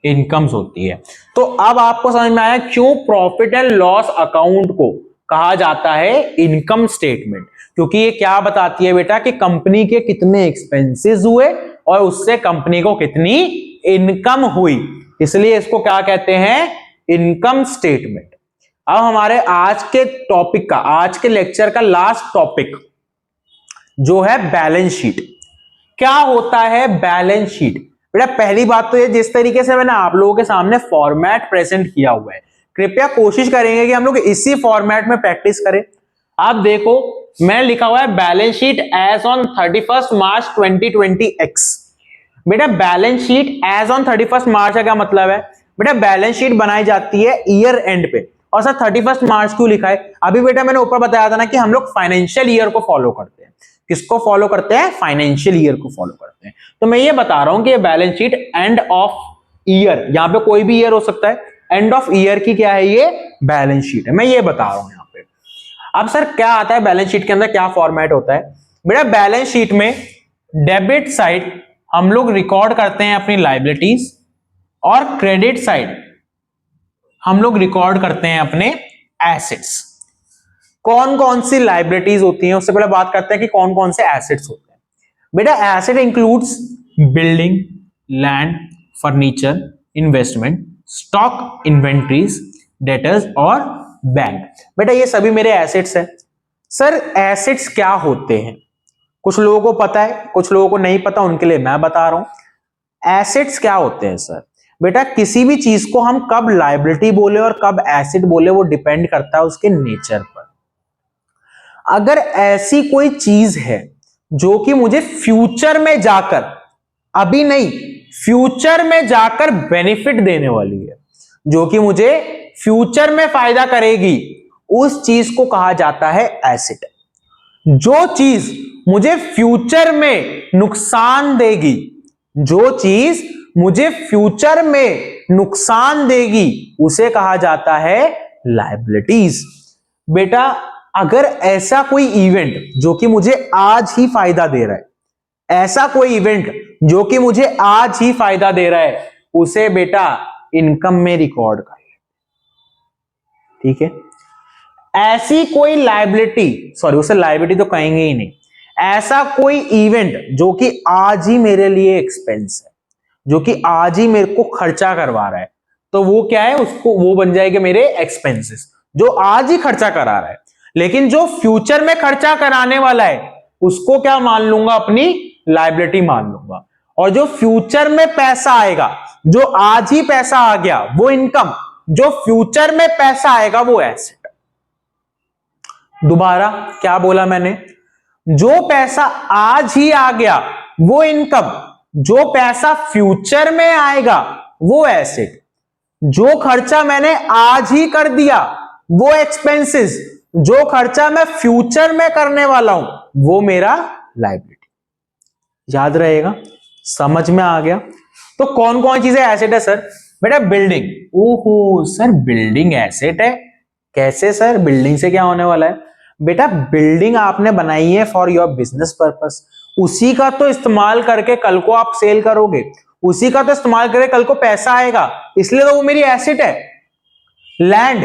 इनकम्स होती है। तो अब आपको समझ में आया क्यों प्रॉफिट एंड लॉस अकाउंट को कहा जाता है इनकम स्टेटमेंट, क्योंकि ये क्या बताती है बेटा कि कंपनी के कितने एक्सपेंसेस हुए और उससे कंपनी को कितनी इनकम हुई, इसलिए इसको क्या कहते हैं? Income statement. अब हमारे आज के टॉपिक का, आज के लेक्चर का लास्ट टॉपिक जो है बैलेंस शीट। क्या होता है बैलेंस शीट? बेटा पहली बात तो ये, जिस तरीके से मैंने आप लोगों के सामने फॉर्मेट प्रेजेंट किया हुआ है, कृपया कोशिश करेंगे कि हम लोग इसी फॉर्मेट में प्रैक्टिस करें। आप देखो मैंने लिखा हुआ है balance sheet as on 31 March 2020x। बेटा balance sheet as on 31 March का क्या मतलब है? बेटा बैलेंस शीट बनाई जाती है ईयर एंड पे, और सर 31 मार्च क्यों लिखा है? अभी बेटा मैंने ऊपर बताया था ना कि हम लोग फाइनेंशियल ईयर को फॉलो करते हैं। किसको फॉलो करते हैं? फाइनेंशियल ईयर को फॉलो करते हैं। तो मैं ये बता रहा हूं कि ये balance sheet end of year, यहां पे कोई भी ईयर हो सकता है, एंड ऑफ ईयर की क्या है? ये बैलेंस शीट है। मैं ये बता रहा हूं यहां पे। अब सर क्या आता है बैलेंस शीट के अंदर, क्या फॉर्मेट होता है? बेटा बैलेंस शीट में डेबिट साइड हम लोग रिकॉर्ड करते हैं अपनी लायबिलिटीज और क्रेडिट साइड हम लोग रिकॉर्ड करते हैं अपने एसेट्स। कौन कौन सी लाइबिलिटीज होती हैं, उससे पहले बात करते हैं कि कौन कौन से एसेट्स होते हैं। बेटा asset includes building, land, furniture, investment, stock, inventories, debtors और बैंक। बेटा ये सभी मेरे एसेट्स हैं। सर एसेट्स क्या होते हैं? कुछ लोगों को पता है, कुछ लोगों को नहीं पता, उनके लिए मैं बता रहा हूं। एसेट्स क्या होते हैं सर? बेटा किसी भी चीज को हम कब लायबिलिटी बोले और कब एसेट बोले वो डिपेंड करता है उसके नेचर पर। अगर ऐसी कोई चीज है जो कि मुझे फ्यूचर में जाकर, अभी नहीं, फ्यूचर में जाकर बेनिफिट देने वाली है, जो कि मुझे फ्यूचर में फायदा करेगी, उस चीज को कहा जाता है एसेट। जो चीज मुझे फ्यूचर में नुकसान देगी, जो चीज मुझे फ्यूचर में नुकसान देगी, उसे कहा जाता है लायबिलिटीज। बेटा अगर ऐसा कोई इवेंट जो कि मुझे आज ही फायदा दे रहा है, ऐसा कोई इवेंट जो कि मुझे आज ही फायदा दे रहा है, उसे बेटा इनकम में रिकॉर्ड कर ले। ठीक है? ऐसी कोई लायबिलिटी, सॉरी उसे लायबिलिटी तो कहेंगे ही नहीं, ऐसा कोई इवेंट जो कि आज ही मेरे लिए एक्सपेंस है, जो कि आज ही मेरे को खर्चा करवा रहा है, तो वो क्या है, उसको वो बन जाएगा मेरे एक्सपेंसेस, जो आज ही खर्चा करा रहा है। लेकिन जो फ्यूचर में खर्चा कराने वाला है उसको क्या मान लूंगा, अपनी लायबिलिटी मान लूंगा। और जो फ्यूचर में पैसा आएगा, जो आज ही पैसा आ गया वो इनकम, जो फ्यूचर में पैसा आएगा वो एसेट। दोबारा क्या बोला मैंने? जो पैसा आज ही आ गया वो इनकम, जो पैसा फ्यूचर में आएगा वो एसेट, जो खर्चा मैंने आज ही कर दिया वो एक्सपेंसेस, जो खर्चा मैं फ्यूचर में करने वाला हूं वो मेरा लायबिलिटी। याद रहेगा? समझ में आ गया? तो कौन कौन चीजें एसेट है सर? बेटा बिल्डिंग, ओहो सर बिल्डिंग एसेट है, कैसे सर? बिल्डिंग से क्या होने वाला है? बेटा बिल्डिंग आपने बनाई है फॉर योर बिजनेस पर्पस, उसी का तो इस्तेमाल करके कल को आप सेल करोगे, उसी का तो इस्तेमाल करके कल को पैसा आएगा, इसलिए तो वो मेरी एसेट है। लैंड,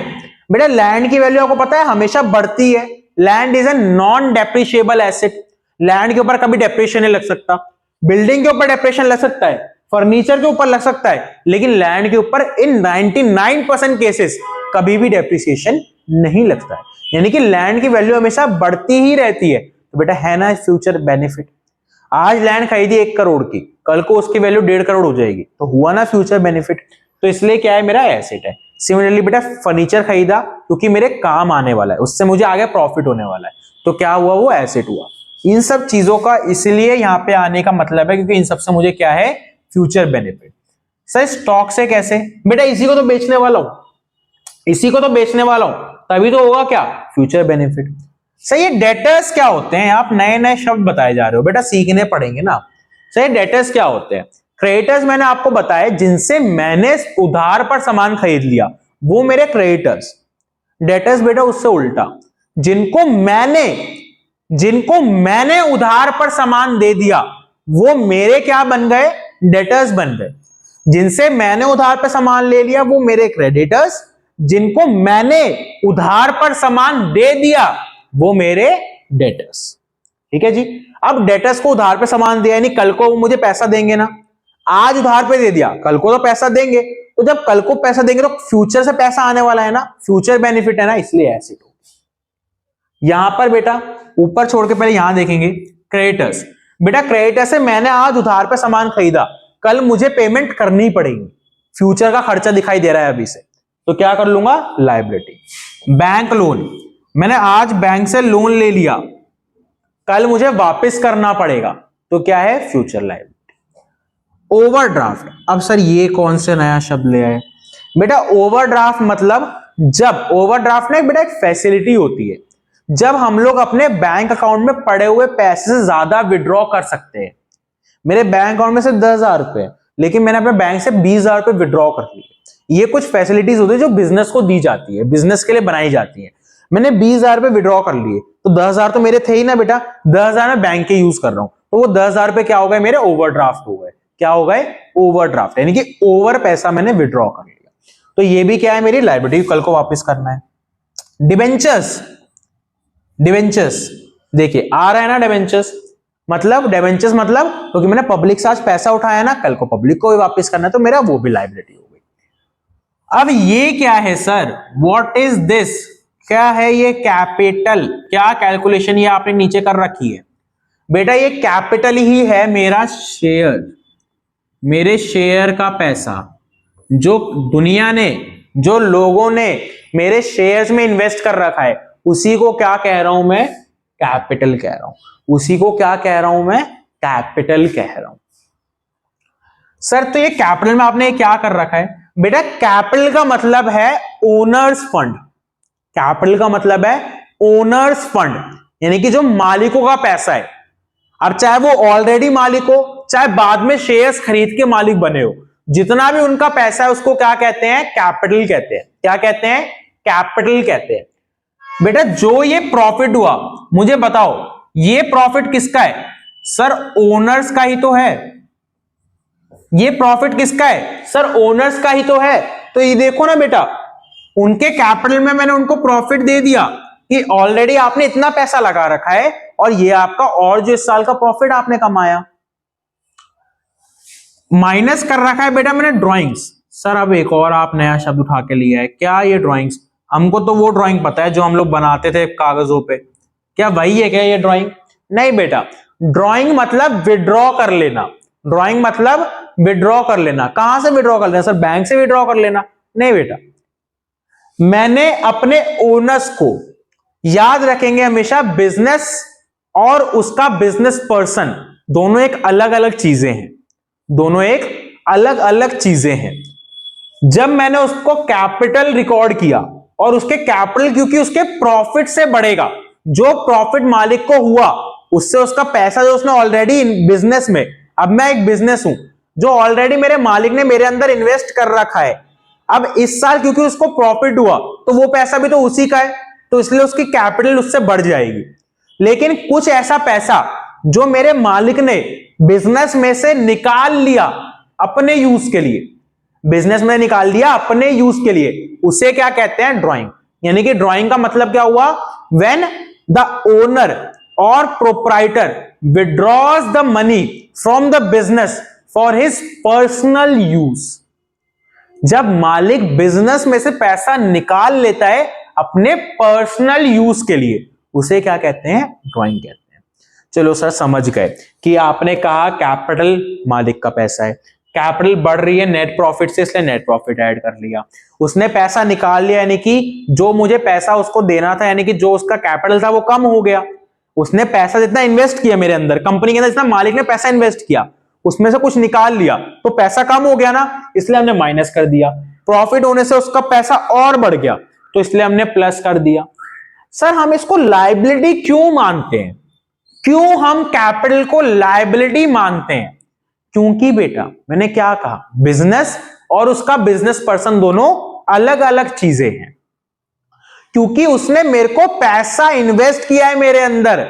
बेटा लैंड की वैल्यू आपको पता है हमेशा बढ़ती है। Land is a non depreciable asset, land के ऊपर कभी डेप्रिशिएशन नहीं लग सकता। बिल्डिंग के ऊपर डेप्रिशिएशन लग सकता है, फर्नीचर के ऊपर लग सकता है, लेकिन लैंड के ऊपर इन 99% केसेस कभी भी डेप्रिसिएशन नहीं लगता है। यानी कि लैंड की वैल्यू हमेशा बढ़ती ही रहती है। तो बेटा है ना फ्यूचर बेनिफिट। आज लैंड खरीदी 1 करोड़ की, कल को उसकी वैल्यू 1.5 करोड़ हो जाएगी, तो हुआ ना फ्यूचर बेनिफिट। तो इसलिए क्या है, मेरा एसेट है। सिमिलरली बेटा फर्नीचर खरीदा क्योंकि मेरे काम आने वाला है, उससे मुझे आगे प्रॉफिट होने वाला है, तो क्या हुआ, वो एसेट हुआ। इन सब चीजों का इसलिए यहां पे आने का मतलब है क्योंकि इन सब से मुझे क्या है, फ्यूचर बेनिफिट। सर स्टॉक से कैसे? बेटा इसी को तो बेचने वाला हूं, इसी को तो बेचने वाला हूं, तभी तो होगा क्या, फ्यूचर बेनिफिट। सर ये डेटर्स क्या होते हैं? आप नए नए शब्द बताए जा रहे हो, बेटा सीखने पड़ेंगे ना। सर डेटर्स क्या होते हैं? क्रेडिटर्स मैंने आपको बताया जिनसे मैंने उधार पर सामान खरीद लिया, वो मेरे क्रेडिटर्स। डेटर्स बेटा उससे उल्टा, जिनको मैंने उधार पर सामान दे दिया वो मेरे क्या बन गए, डेटर्स बन गए। जिनसे मैंने उधार पर सामान ले लिया वो मेरे क्रेडिटर्स, जिनको मैंने उधार पर सामान दे दिया वो मेरे डेटर्स। ठीक है जी। अब डेटर्स को उधार पे सामान दिया, यानी कल को वो मुझे पैसा देंगे ना। आज उधार पे दे दिया, कल को तो पैसा देंगे, तो जब कल को पैसा देंगे तो फ्यूचर से पैसा आने वाला है ना, फ्यूचर बेनिफिट है ना, इसलिए एसेट हो। यहां पर बेटा ऊपर छोड़ के पहले यहां देखेंगे क्रेडिटर्स। बेटा क्रेडिटर से मैंने आज उधार पे सामान खरीदा, कल मुझे पेमेंट करनी पड़ेगी, फ्यूचर का खर्चा दिखाई दे रहा है अभी से, तो क्या कर लूंगा, लायबिलिटी। बैंक लोन, मैंने आज बैंक से लोन ले लिया, कल मुझे वापस करना पड़ेगा, तो क्या है, फ्यूचर लायबिलिटी। ओवरड्राफ्ट, अब सर ये कौन से नया शब्द ले आए? बेटा ओवरड्राफ्ट मतलब, जब ओवरड्राफ्ट ना बेटा एक फैसिलिटी होती है, जब हम लोग अपने बैंक अकाउंट में पड़े हुए पैसे से ज्यादा विड्रॉ कर सकते हैं। मेरे बैंक अकाउंट में सिर्फ 10,000 रुपए, लेकिन मैंने अपने बैंक से 20,000 रुपए विड्रॉ कर लिए। ये कुछ फैसिलिटीज होती है जो बिजनेस को दी जाती है, बिजनेस के लिए बनाई जाती है। मैंने 20,000 रुपए विड्रॉ कर लिए, तो 10,000 तो मेरे थे ही ना बेटा, 10,000 मैं बैंक के यूज कर रहा हूं, तो वो 10,000 रुपए क्या हो गए, मेरे ओवरड्राफ्ट हो गए। क्या हो गए, ओवरड्राफ्ट, यानी कि ओवर पैसा मैंने विड्रॉ कर लिया। तो ये भी क्या है, मेरी लायबिलिटी, कल को वापस करना है। डिबेंचर्स, डिबेंचर्स देखिए आ रहा है ना डिबेंचर्स, मतलब डिबेंचर्स मतलब क्योंकि मैंने पब्लिक से आज पैसा उठाया ना, कल को पब्लिक को भी वापस करना है तो मेरा वो भी लायबिलिटी हो गई। अब ये क्या है सर, व्हाट इज दिस, क्या है ये कैपिटल, क्या कैलकुलेशन ये आपने नीचे कर रखी है बेटा, ये कैपिटल ही है मेरा शेयर, मेरे शेयर का पैसा जो दुनिया ने, जो लोगों ने मेरे शेयर्स में इन्वेस्ट कर रखा है, उसी को क्या कह रहा हूं मैं, कैपिटल कह रहा हूं, उसी को क्या कह रहा हूं मैं, कैपिटल कह रहा हूं। सर तो ये कैपिटल में आपने क्या कर रखा है बेटा, कैपिटल का मतलब है ओनर्स फंड, कैपिटल का मतलब है ओनर्स फंड, यानी कि जो मालिकों का पैसा है। अब चाहे वो ऑलरेडी मालिक हो, चाहे बाद में शेयर्स खरीद के मालिक बने हो, जितना भी उनका पैसा है उसको क्या कहते हैं, कैपिटल कहते हैं। क्या कहते हैं, कैपिटल कहते हैं। बेटा जो ये प्रॉफिट हुआ, मुझे बताओ ये प्रॉफिट किसका है, सर ओनर्स का ही तो है। ये प्रॉफिट किसका है, सर ओनर्स का ही तो है। तो ये देखो ना बेटा, उनके कैपिटल में मैंने उनको प्रॉफिट दे दिया कि ऑलरेडी आपने इतना पैसा लगा रखा है और ये आपका और जो इस साल का प्रॉफिट आपने कमाया, माइनस कर रखा है बेटा मैंने ड्राइंग्स। सर अब एक और आप नया शब्द उठा के लिया है, क्या ये ड्राइंग्स, हमको तो वो ड्राइंग पता है जो हम लोग बनाते थे कागजों पे, क्या वही है क्या ये ड्राइंग, नहीं बेटा, ड्राइंग मतलब विड्रॉ कर लेना, ड्राइंग मतलब विड्रॉ कर लेना। कहां से विड्रॉ कर लेना, सर बैंक से विड्रॉ कर लेना, नहीं बेटा, मैंने अपने ओनर्स को, याद रखेंगे हमेशा बिजनेस और उसका बिजनेस पर्सन दोनों एक अलग अलग चीजें हैं, दोनों एक अलग अलग चीजें हैं। जब मैंने उसको कैपिटल रिकॉर्ड किया और उसके कैपिटल क्योंकि उसके प्रॉफिट से बढ़ेगा, जो प्रॉफिट मालिक को हुआ उससे उसका पैसा जो उसने ऑलरेडी बिजनेस में, अब मैं एक बिजनेस हूं जो ऑलरेडी मेरे मालिक ने मेरे अंदर इन्वेस्ट कर रखा है, अब इस साल क्योंकि उसको प्रॉफिट हुआ तो वो पैसा भी तो उसी का है, तो इसलिए उसकी कैपिटल उससे बढ़ जाएगी। लेकिन कुछ ऐसा पैसा जो मेरे मालिक ने बिजनेस में से निकाल लिया अपने यूज के लिए, बिजनेस में निकाल लिया अपने यूज के लिए, उसे क्या कहते हैं, ड्राइंग। यानी कि ड्राइंग का मतलब क्या हुआ, व्हेन द ओनर और proprietor withdraws the money from the business for his personal use. जब मालिक बिजनेस में से पैसा निकाल लेता है अपने पर्सनल यूज के लिए, उसे क्या कहते हैं, ड्राइंग कहते हैं। चलो सर समझ गए कि आपने कहा कैपिटल मालिक का पैसा है, कैपिटल बढ़ रही है नेट प्रॉफिट से, इसलिए नेट प्रॉफिट ऐड कर लिया। उसने पैसा निकाल लिया यानी कि जो मुझे पैसा उसको देना था, यानी कि जो उसका कैपिटल था वो कम हो गया। उसने पैसा जितना इन्वेस्ट किया मेरे अंदर, कंपनी के अंदर जितना मालिक ने पैसा इन्वेस्ट किया उसमें से कुछ निकाल लिया तो पैसा कम हो गया ना, इसलिए हमने माइनस कर दिया। प्रॉफिट होने से उसका पैसा और बढ़ गया तो इसलिए हमने प्लस कर दिया। सर हम इसको लायबिलिटी क्यों मानते हैं, क्यों हम कैपिटल को लायबिलिटी मानते हैं, क्योंकि बेटा मैंने क्या कहा, बिजनेस और उसका बिजनेस पर्सन दोनों अलग अलग चीजें हैं। क्योंकि उसने मेरे को पैसा इन्वेस्ट किया है मेरे अंदर,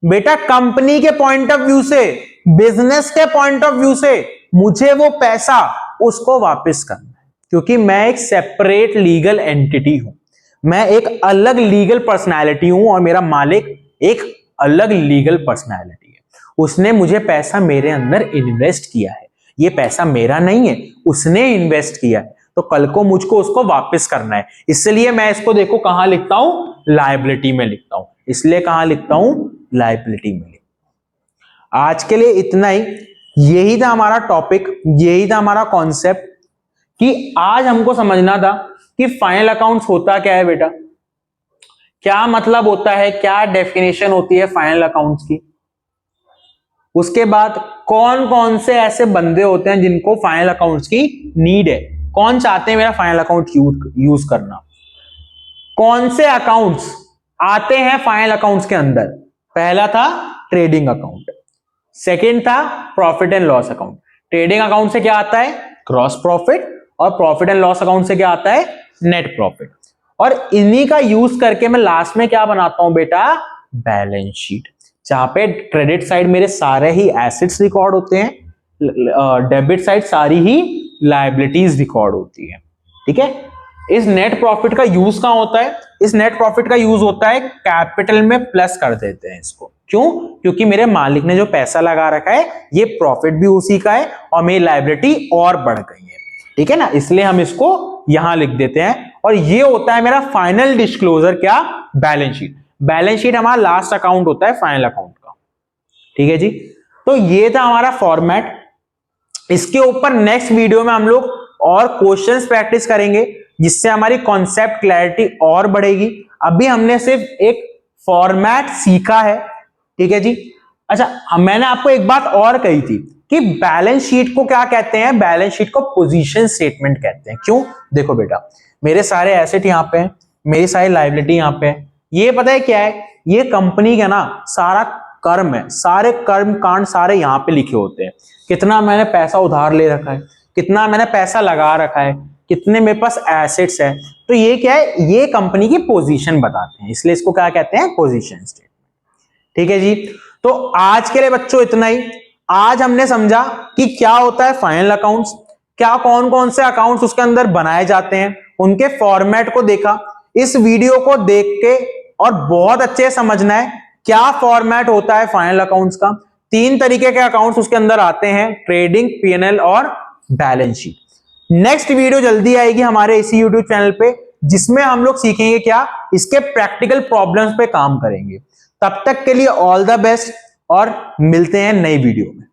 बेटा कंपनी के पॉइंट ऑफ व्यू से, बिजनेस के पॉइंट ऑफ व्यू से मुझे वो पैसा उसको वापस करना है, क्योंकि मैं एक सेपरेट लीगल एंटिटी हूं, मैं एक अलग लीगल पर्सनालिटी हूं और मेरा मालिक एक अलग लीगल पर्सनालिटी है। उसने मुझे पैसा मेरे अंदर इन्वेस्ट किया है, ये पैसा मेरा नहीं है, उसने इन्वेस्ट किया है, तो कल को मुझको उसको वापस करना है। इसलिए मैं इसको देखो कहां लिखता हूं, लायबिलिटी में लिखता हूं, इसलिए कहां लिखता हूं, लायबिलिटी में लिखता हूं। आज के लिए इतना ही, यही था हमारा टॉपिक, यही था हमारा कॉन्सेप्ट कि आज हमको समझना था कि फाइनल अकाउंट्स होता क्या है बेटा, क्या मतलब होता है, क्या डेफिनेशन होती है फाइनल अकाउंट्स की। उसके बाद कौन कौन से ऐसे बंदे होते हैं जिनको फाइनल अकाउंट्स की नीड है, कौन चाहते हैं मेरा फाइनल अकाउंट यूज करना, कौन से अकाउंट्स आते हैं फाइनल अकाउंट्स के अंदर। पहला था ट्रेडिंग अकाउंट, सेकंड था profit and loss account. Trading account से क्या आता है, ग्रॉस प्रॉफिट, और प्रॉफिट एंड लॉस अकाउंट से क्या आता है, नेट प्रॉफिट। और इन्हीं का यूज करके मैं लास्ट में क्या बनाता हूं बेटा, बैलेंस शीट, जहां पे क्रेडिट साइड मेरे सारे ही एसेट्स रिकॉर्ड होते हैं, डेबिट साइड सारी ही लायबिलिटीज रिकॉर्ड होती है। ठीक है, इस नेट प्रॉफिट का यूज कहां होता है? इस नेट प्रॉफिट का यूज होता है कैपिटल में प्लस कर देते हैं इसको। क्यों? क्योंकि मेरे मालिक ने जो पैसा लगा रखा है ये प्रॉफिट भी उसी का है और मेरी लायबिलिटी और बढ़ गई है, ठीक है ना, इसलिए हम इसको यहां लिख देते हैं। और ये होता है मेरा फाइनल डिस्क्लोजर, क्या? Balance sheet. बैलेंस शीट हमारा लास्ट अकाउंट होता है फाइनल अकाउंट का, ठीक है जी। तो ये था हमारा फॉर्मेट। इसके ऊपर नेक्स्ट वीडियो में हम लोग और क्वेश्चंस प्रैक्टिस करेंगे जिससे हमारी कॉन्सेप्ट क्लैरिटी और बढ़ेगी। अभी हमने सिर्फ एक फॉर्मेट सीखा है, ठीक है जी। अच्छा, मैंने आपको एक बात और कही थी कि बैलेंस शीट को क्या कहते हैं? बैलेंस शीट को पोजीशन स्टेटमेंट कहते हैं। क्यों? देखो बेटा, मेरे सारे एसेट यहां पे हैं, मेरी सारी लायबिलिटी यहां पे है। ये पता है क्या है? ये कंपनी का ना सारा कर्म है, सारे कर्म कांड सारे यहां पे लिखे होते हैं। कितना मैंने पैसा उधार ले रखा है, कितना मैंने पैसा लगा रखा है, कितने मेरे पास एसेट्स है। तो ये क्या है? ये कंपनी की पोजीशन बताते हैं, इसलिए इसको क्या कहते हैं? पोजीशन स्टेटमेंट, ठीक है जी। तो आज के लिए बच्चों इतना ही। आज हमने समझा कि क्या होता है फाइनल अकाउंट्स, क्या कौन कौन से अकाउंट्स उसके अंदर बनाए जाते हैं, उनके फॉर्मेट को देखा। इस वीडियो को देख के और बहुत अच्छे से समझना है क्या फॉर्मेट होता है फाइनल अकाउंट्स का। 3 तरीके के अकाउंट्स उसके अंदर आते हैं, ट्रेडिंग, पीएनएल और बैलेंस शीट। नेक्स्ट वीडियो जल्दी आएगी हमारे इसी यूट्यूब चैनल पे, जिसमें हम लोग सीखेंगे क्या, इसके प्रैक्टिकल प्रॉब्लम्स पे काम करेंगे। तब तक के लिए ऑल द बेस्ट और मिलते हैं नई वीडियो में।